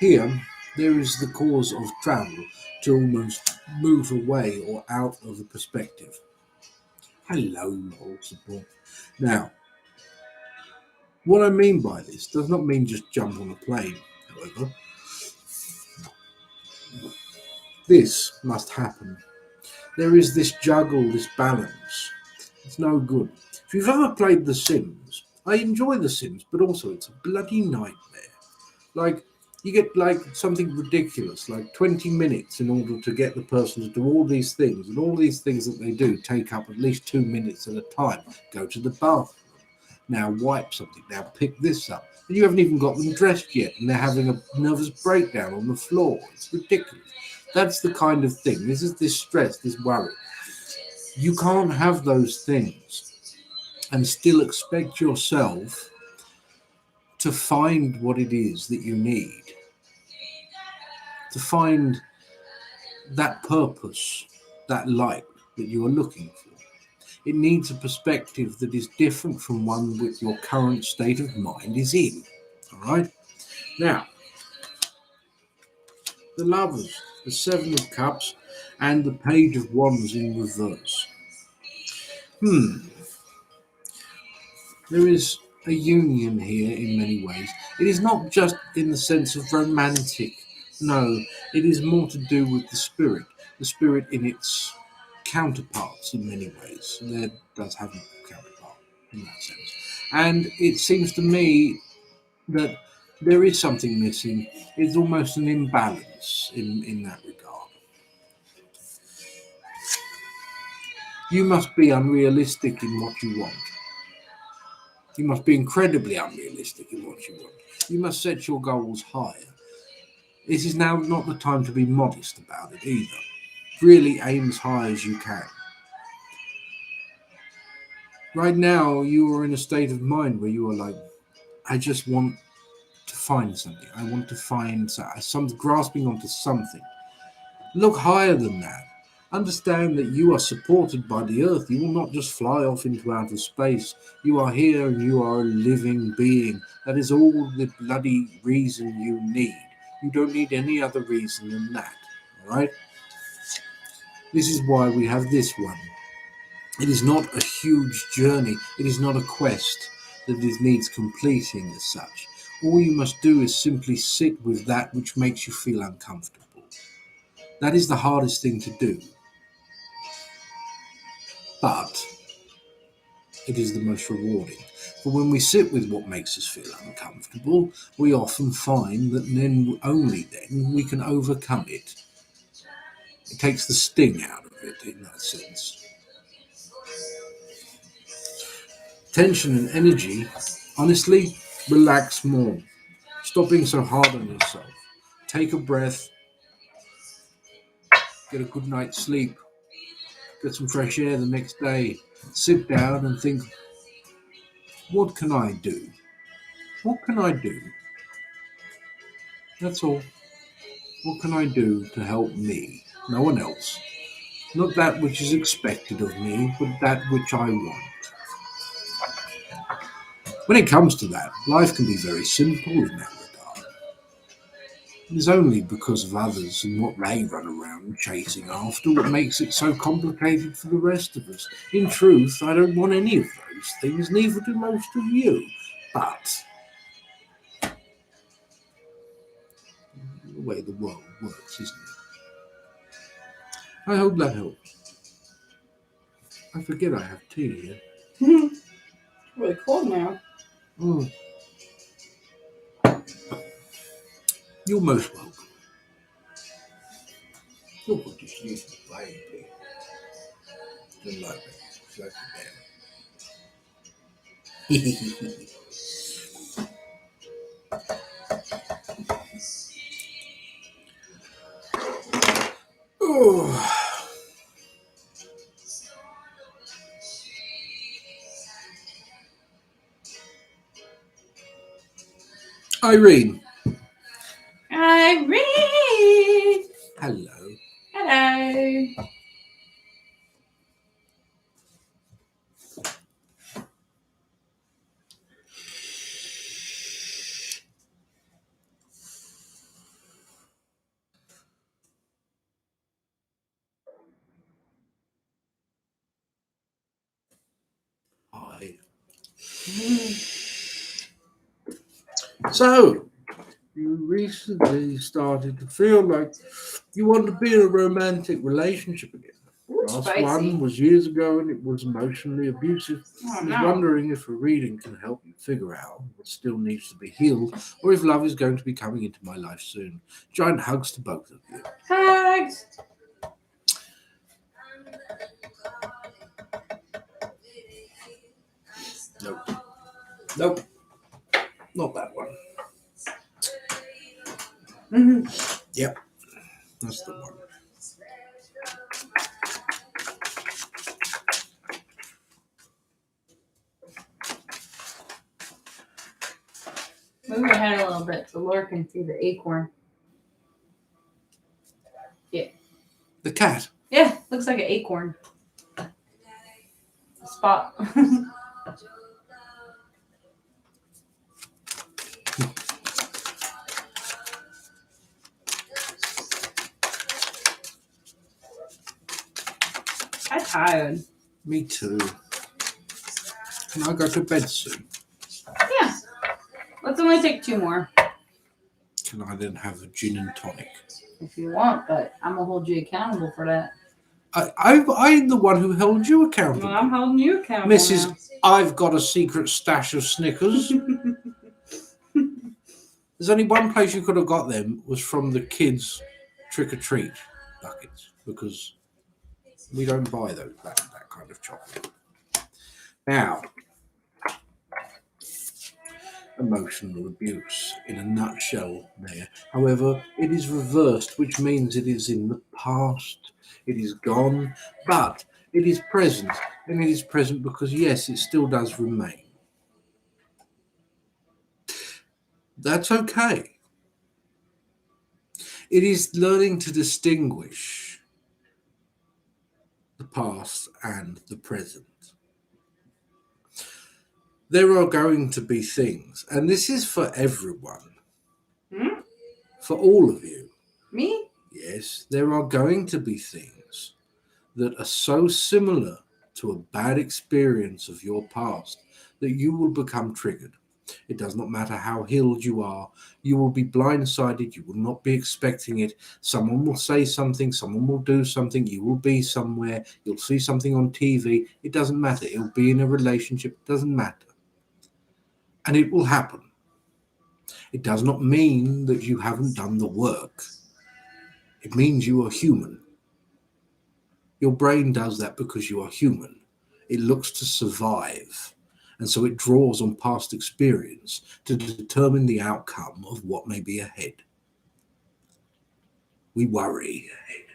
Here, there is the cause of travel to almost move away or out of the perspective. Hello, moral support. Now, what I mean by this does not mean just jump on a plane, however. This must happen. There is this juggle, this balance. It's no good. If you've ever played The Sims, I enjoy The Sims, but also it's a bloody nightmare. Like, you get like something ridiculous, like 20 minutes in order to get the person to do all these things, and all these things that they do take up at least 2 minutes at a time. Go to the bathroom, now wipe something, now pick this up, and you haven't even got them dressed yet, and they're having a nervous breakdown on the floor. It's ridiculous. That's the kind of thing. This is this stress, this worry. You can't have those things and still expect yourself to find what it is that you need, to find that purpose, that light that you are looking for. It needs a perspective that is different from one which your current state of mind is in. All right? Now, the Lovers, the Seven of Cups, and the Page of Wands in reverse. There is a union here in many ways. It is not just in the sense of romantic. No, it is more to do with the spirit in its counterparts in many ways. There does have a counterpart in that sense. And it seems to me that there is something missing. It's almost an imbalance in that regard. You must be unrealistic in what you want. You must be incredibly unrealistic in what you want. You must set your goals higher. This is now not the time to be modest about it either. Really aim as high as you can. Right now, you are in a state of mind where you are like, I just want to find something. I want to find some grasping onto something. Look higher than that. Understand that you are supported by the earth. You will not just fly off into outer space. You are here and you are a living being. That is all the bloody reason you need. You don't need any other reason than that. All right? This is why we have this one. It is not a huge journey. It is not a quest that needs completing as such. All you must do is simply sit with that which makes you feel uncomfortable. That is the hardest thing to do. But it is the most rewarding. For when we sit with what makes us feel uncomfortable, we often find that then only then we can overcome it. It takes the sting out of it in that sense. Tension and energy, honestly, relax more. Stop being so hard on yourself. Take a breath. Get a good night's sleep. Get some fresh air the next day. Sit down and think, what can I do? What can I do? That's all. What can I do to help me? No one else. Not that which is expected of me, but that which I want. When it comes to that, life can be very simple in that regard. It is only because of others and what they run around chasing after what makes it so complicated for the rest of us. In truth, I don't want any of those things, neither do most of you. But the way the world works, isn't it? I hope that helps. I forget I have tea here. Really cold now. Mm. You're most welcome. You'll put to sleep, baby. Don't like it. It's like a man. Oh. Irene. Irene! Hello. Hello. Hi. So, you recently started to feel like you want to be in a romantic relationship again. Ooh, Last spicy. one was years ago and it was emotionally abusive. Oh, I was no. wondering if a reading can help you figure out what still needs to be healed or if love is going to be coming into my life soon. Giant hugs to both of you. Hugs. Nope. Nope. Not that one. Mm-hmm. Yep. That's the one. Move your head a little bit so Laura can see the acorn. The cat. Yeah, looks like an acorn. A spot. I'm tired. Me too. Can I go to bed soon? Yeah. Let's only take 2 more Can I then have a gin and tonic? if you want, but I'm gonna hold you accountable for that. I'm the one who held you accountable. Well, I'm holding you accountable Mrs. now. I've got a secret stash of Snickers. There's only one place you could have got them was from the kids' trick-or-treat buckets because we don't buy that kind of chocolate. Now, emotional abuse in a nutshell there. However, it is reversed, which means it is in the past. It is gone, but it is present. And it is present because, yes, it still does remain. That's okay. It is learning to distinguish the past and the present. There are going to be things, and this is for everyone, for all of you. Me? Yes, there are going to be things that are so similar to a bad experience of your past that you will become triggered. It does not matter how healed you are. You will be blindsided. You will not be expecting it. Someone will say something. Someone will do something. You will be somewhere. You'll see something on TV. It doesn't matter. It'll be in a relationship. It doesn't matter. And it will happen. It does not mean that you haven't done the work. It means you are human. Your brain does that because you are human. It looks to survive. And so it draws on past experience to determine the outcome of what may be ahead. We worry ahead.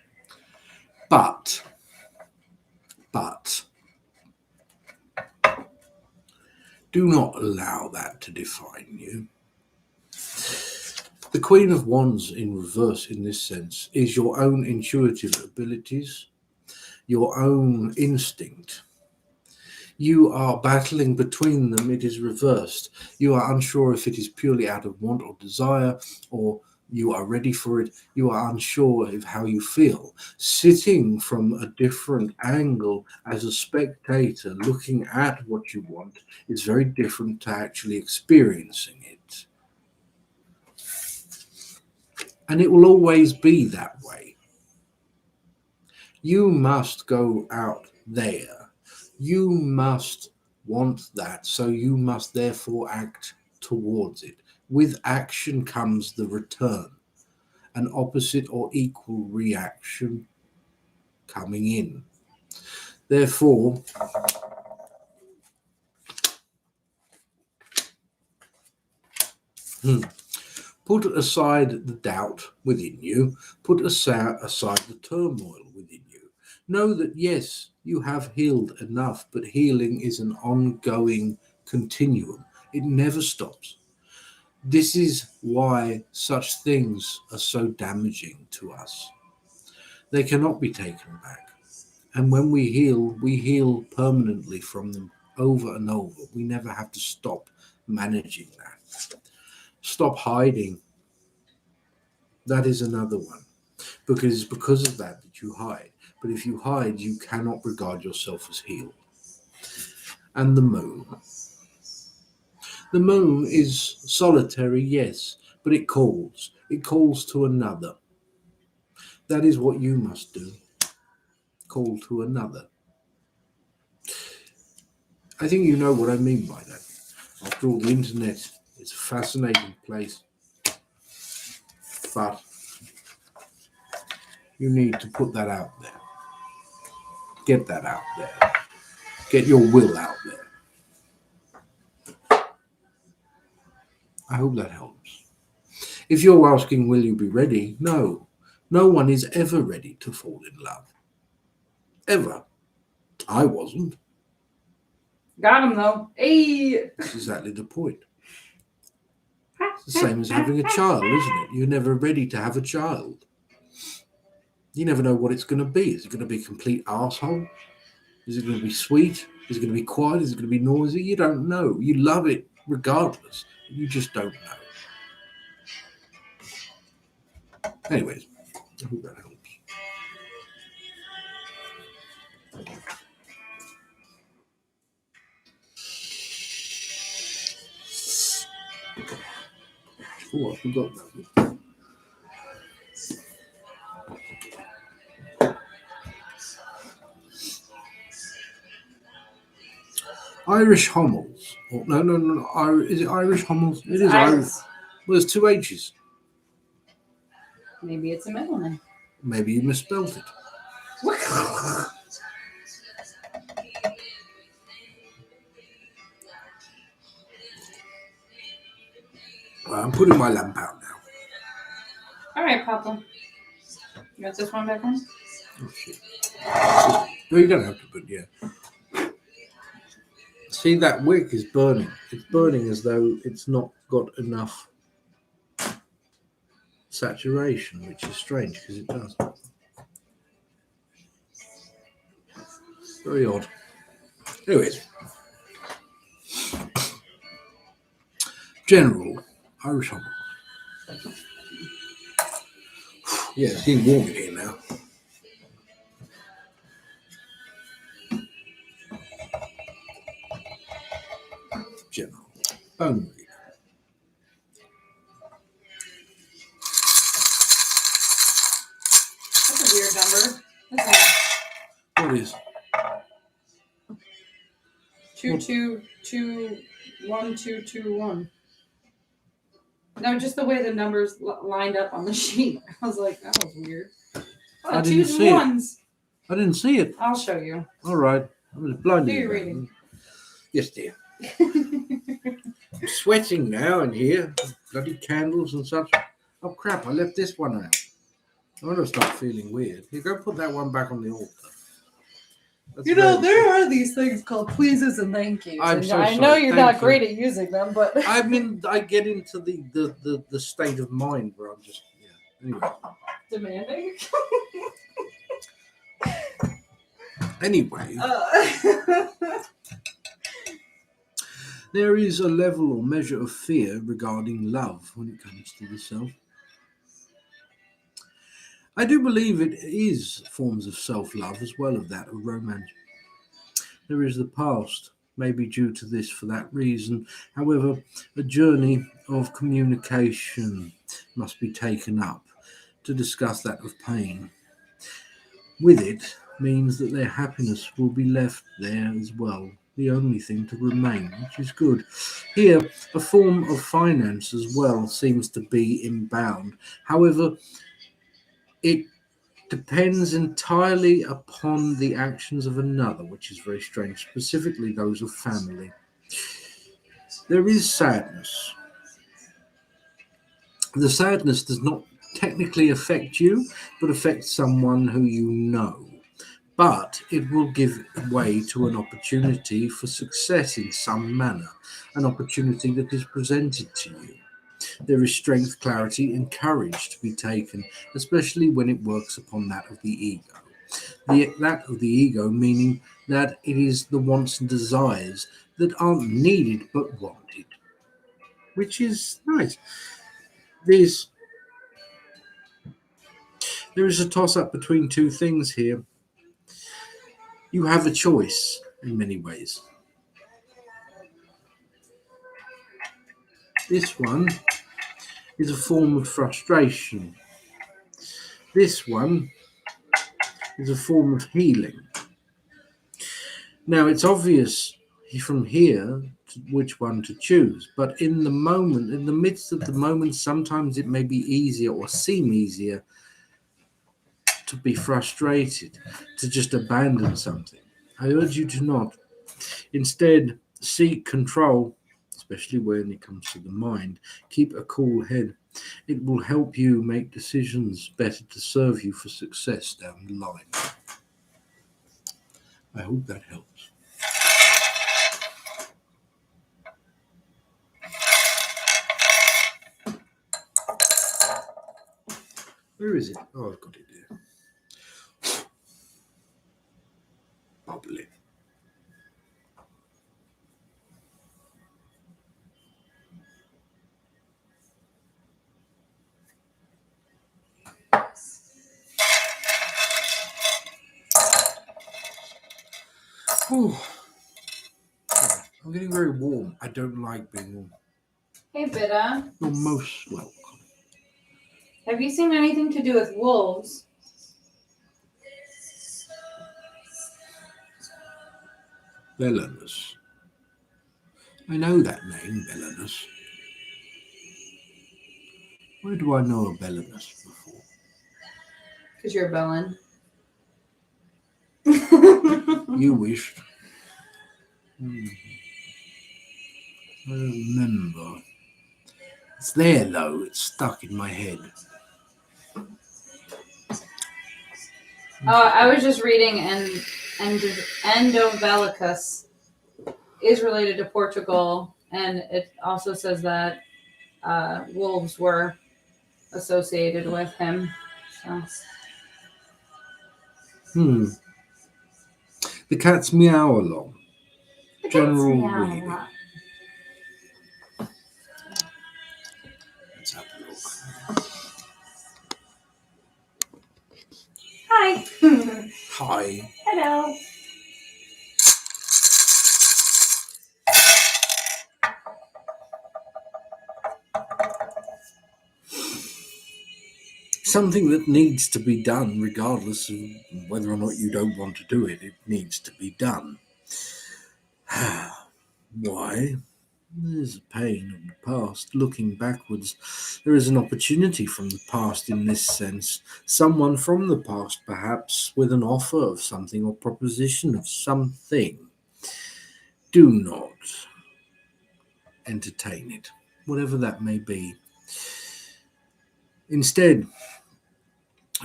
But do not allow that to define you. The Queen of Wands in reverse in this sense is your own intuitive abilities, your own instinct. You are battling between them. It is reversed. You are unsure if it is purely out of want or desire, or you are ready for it. You are unsure of how you feel. Sitting from a different angle as a spectator, looking at what you want, is very different to actually experiencing it. And it will always be that way. You must go out there. You must want that, so you must therefore act towards it. With action comes the return, an opposite or equal reaction coming in. Therefore, put aside the doubt within you, put aside the turmoil within you. Know that yes, you have healed enough, but healing is an ongoing continuum. It never stops. This is why such things are so damaging to us. They cannot be taken back. And when we heal permanently from them over and over. We never have to stop managing that. Stop hiding. That is another one. Because it's because of that you hide. But if you hide, you cannot regard yourself as healed. And the moon. The moon is solitary, yes, but it calls. It calls to another. That is what you must do. Call to another. I think you know what I mean by that. After all, the internet is a fascinating place. But you need to put that out there. Get that out there. Get your will out there. I hope that helps. If you're asking, will you be ready? No. No one is ever ready to fall in love. Ever. I wasn't. Got him though. Hey. That's exactly the point. It's the same as having a child, isn't it? You're never ready to have a child. You never know what it's going to be. Is it going to be a complete arsehole? Is it going to be sweet? Is it going to be quiet? Is it going to be noisy? You don't know. You love it regardless. You just don't know. Anyways, I hope that helps. Oh, I forgot that. Irish Hommels. Oh, no. Is it Irish Hommels? It is Irish. Well, there's two H's. Maybe it's a middleman. Maybe you misspelled it. Well, I'm putting my lamp out now. All right, Papa. You got this one back on? Oh, shit. No, you don't have to, but yeah. See, that wick is burning. It's burning as though it's not got enough saturation, which is strange because it does. Very odd. Anyways. General Irish Hommel. Yeah, it's getting warm in here now. General Bone Reader. That's a weird number. What is? 22212221. No, just the way the numbers lined up on the sheet. I was like, that was weird. Oh, I didn't twos and see it. ones. I didn't see it. I'll show you. All right. I was blinded. Do your about it. reading. Yes, dear. I'm sweating now in here. Bloody candles and such. Oh, crap. I left this one out. I want to start feeling weird. You go put that one back on the altar. That's You know, very there are these things called pleases and thank yous. I'm and so I know sorry. you're Thank not you. great at using them, but I mean, I get into the state of mind where I'm just, yeah. Anyway. demanding. Anyway, there is a level or measure of fear regarding love when it comes to the self. I do believe it is forms of self-love as well as that of romance. There is the past, maybe due to this for that reason. However, a journey of communication must be taken up to discuss that of pain. With it means that their happiness will be left there as well, the only thing to remain, which is good. Here, a form of finance as well seems to be inbound. However, it depends entirely upon the actions of another, which is very strange, specifically those of family. There is sadness. The sadness does not technically affect you, but affects someone who you know. But it will give way to an opportunity for success in some manner, an opportunity that is presented to you. There is strength, clarity, and courage to be taken, especially when it works upon that of the ego. That of the ego meaning that it is the wants and desires that aren't needed but wanted, which is nice. There is a toss-up between two things here. You have a choice in many ways. This one is a form of frustration. This one is a form of healing. Now, it's obvious from here which one to choose, but in the moment, in the midst of the moment, sometimes it may be easier or seem easier to be frustrated, to just abandon something. I urge you to not. Instead, seek control, especially when it comes to the mind. Keep a cool head. It will help you make decisions better to serve you for success down the line. I hope that helps. Where is it? Oh, I've got it there. Bubbly. Oh, I'm getting very warm. I don't like being warm. Hey, Bitta. You're most welcome. Have you seen anything to do with wolves? Belanus. I know that name, Belanus. Where do I know a Belanus before? Because you're a Bellin. You wished. I remember. It's there though, it's stuck in my head. I was just reading, and Endovelicus is related to Portugal, and it also says that wolves were associated with him. So. The cats meow along. The General cats meow reading. a lot. Let's have a look. Hi. Hi. Hello. Something that needs to be done, regardless of whether or not you don't want to do it, it needs to be done. Why? There's a pain of the past. Looking backwards, there is an opportunity from the past in this sense. Someone from the past, perhaps, with an offer of something or proposition of something. Do not entertain it, whatever that may be. Instead,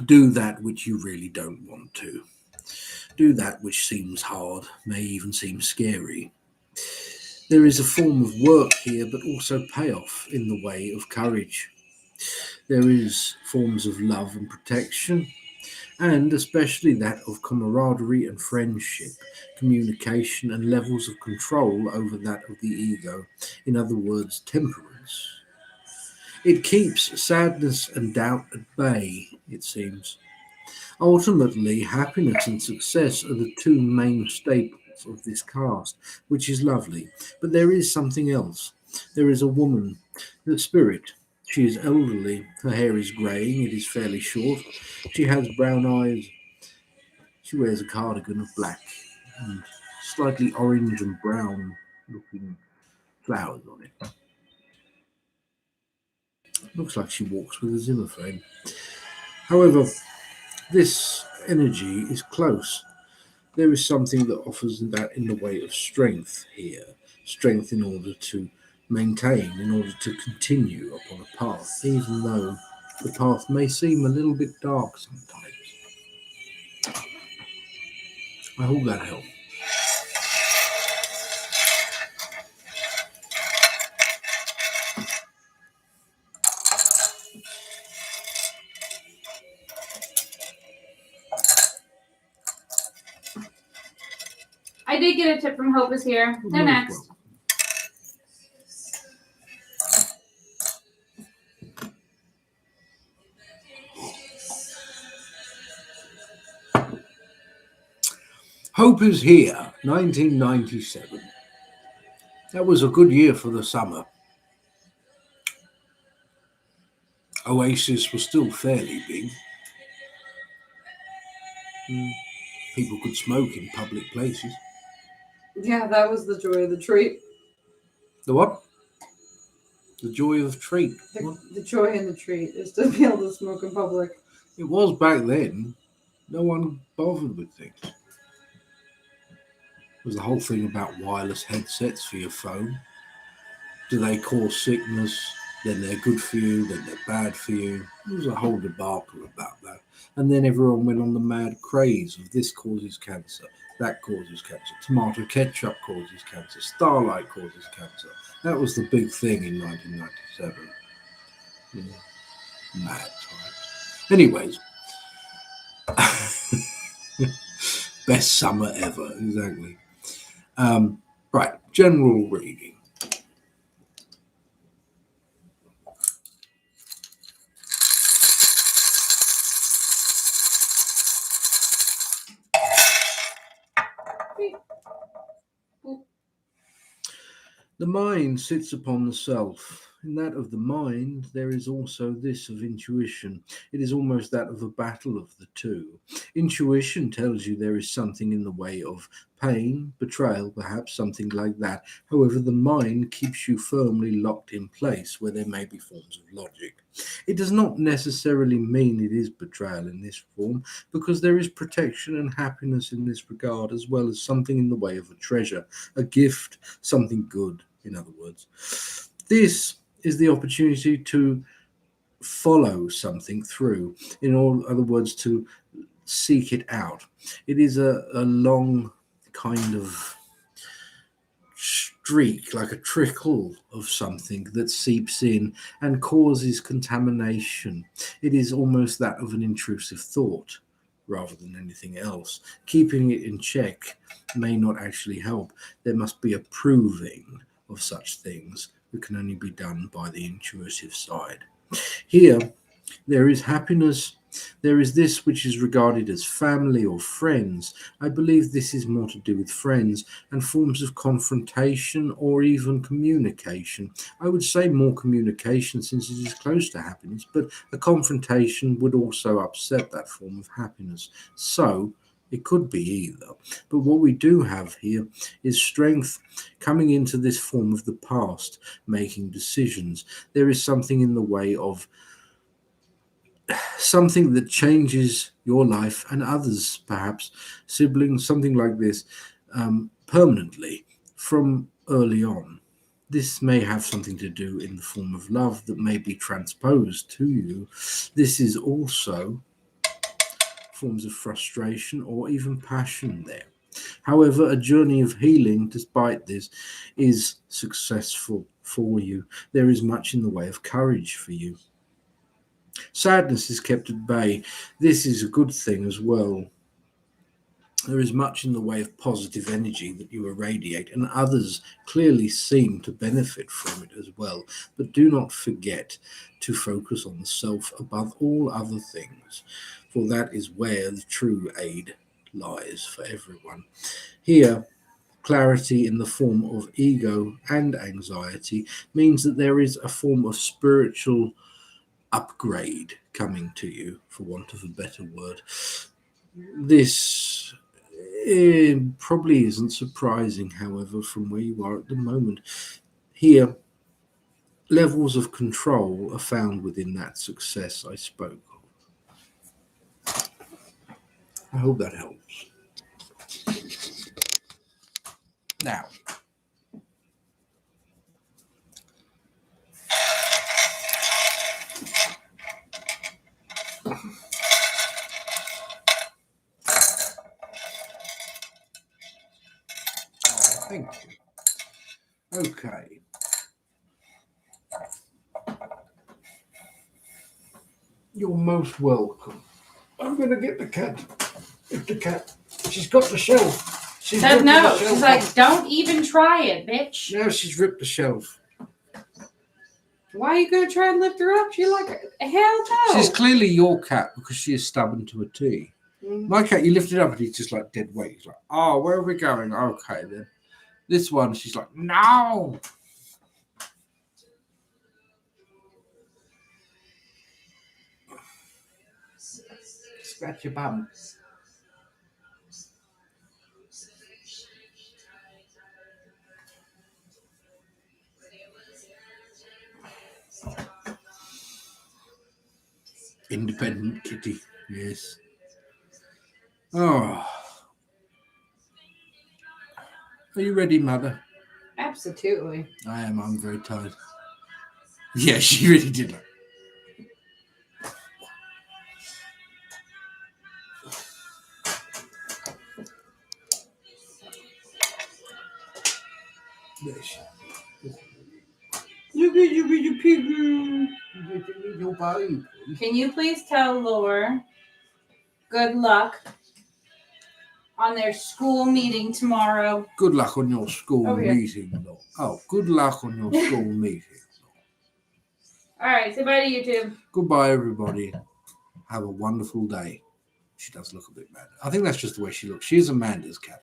do that which you really don't want to. Do that which seems hard, may even seem scary. There is a form of work here, but also payoff in the way of courage. There is forms of love and protection, and especially that of camaraderie and friendship, communication and levels of control over that of the ego. In other words, temperance. It keeps sadness and doubt at bay, it seems. Ultimately, happiness and success are the two main staples of this cast, which is lovely. But there is something else. There is a woman, the spirit. She is elderly, her hair is greying, it is fairly short. She has brown eyes. She wears a cardigan of black and slightly orange and brown looking flowers on it. Looks like she walks with a Zimmer frame. However, this energy is close. There is something that offers that in the way of strength here. Strength in order to maintain, in order to continue upon a path, even though the path may seem a little bit dark sometimes. I hope that helped. I did get a tip from Hope is here. They're next. Hope is here, 1997. That was a good year for the summer. Oasis was still fairly big. People could smoke in public places. Yeah, that was the joy of the treat. The what? The joy of treat. The joy in the treat is to be able to smoke in public. It was back then. No one bothered with things. It was the whole thing about wireless headsets for your phone. Do they cause sickness? Then they're good for you, then they're bad for you. There was a whole debacle about that. And then everyone went on the mad craze of this causes cancer, that causes cancer, tomato ketchup causes cancer, Starlight causes cancer. That was the big thing in 1997. Yeah. Mad times. Anyways, best summer ever, exactly. Right, general reading. The mind sits upon the self. In that of the mind, there is also this of intuition. It is almost that of a battle of the two. Intuition tells you there is something in the way of pain, betrayal, perhaps something like that. However, the mind keeps you firmly locked in place where there may be forms of logic. It does not necessarily mean it is betrayal in this form, because there is protection and happiness in this regard, as well as something in the way of a treasure, a gift, something good, in other words. This is the opportunity to follow something through, in all other words, to seek it out. It is a long kind of streak, like a trickle of something that seeps in and causes contamination. It is almost that of an intrusive thought rather than anything else. Keeping it in check may not actually help. There must be a proving of such things that can only be done by the intuitive side. Here, there is happiness. There is this which is regarded as family or friends. I believe this is more to do with friends and forms of confrontation or even communication. I would say more communication since it is close to happiness, but a confrontation would also upset that form of happiness. So It could be either. But what we do have here is strength coming into this form of the past, making decisions. There is something in the way of something that changes your life and others, perhaps siblings, something like this, permanently from early on. This may have something to do in the form of love that may be transposed to you. This is also forms of frustration or even passion there. However, a journey of healing, despite this, is successful for you. There is much in the way of courage for you. Sadness is kept at bay. This is a good thing as well. There is much in the way of positive energy that you irradiate, and others clearly seem to benefit from it as well. But do not forget to focus on the self above all other things, for that is where the true aid lies for everyone. Here, clarity in the form of ego and anxiety means that there is a form of spiritual upgrade coming to you, for want of a better word. This probably isn't surprising, however, from where you are at the moment. Here, levels of control are found within that success I spoke of. I hope that helps. Now, thank you. Okay. You're most welcome. I'm going to get the cat. If the cat, she's got the shelf. She's Said ripped no. the shelf She's like, off. don't even try it, bitch. Now she's ripped the shelf. Why are you gonna try and lift her up? She's like, hell no. She's clearly your cat because she is stubborn to a T. My cat, you lift it up and he's just like dead weight. He's like, oh, where are we going? Okay, then. This one, she's like, no. Scratch your bum. Independent kitty, yes. Oh. Are you ready, Mother? Absolutely. I am. I'm very tired. Yeah, she really did. Look at you with your piggy. Your baby. Can you please tell Laura good luck on their school meeting tomorrow? Good luck on your school Over here. meeting. Lord. Oh, good luck on your school meeting. All right, say bye to YouTube. Goodbye, everybody. Have a wonderful day. She does look a bit mad. I think that's just the way she looks. She is Amanda's cat.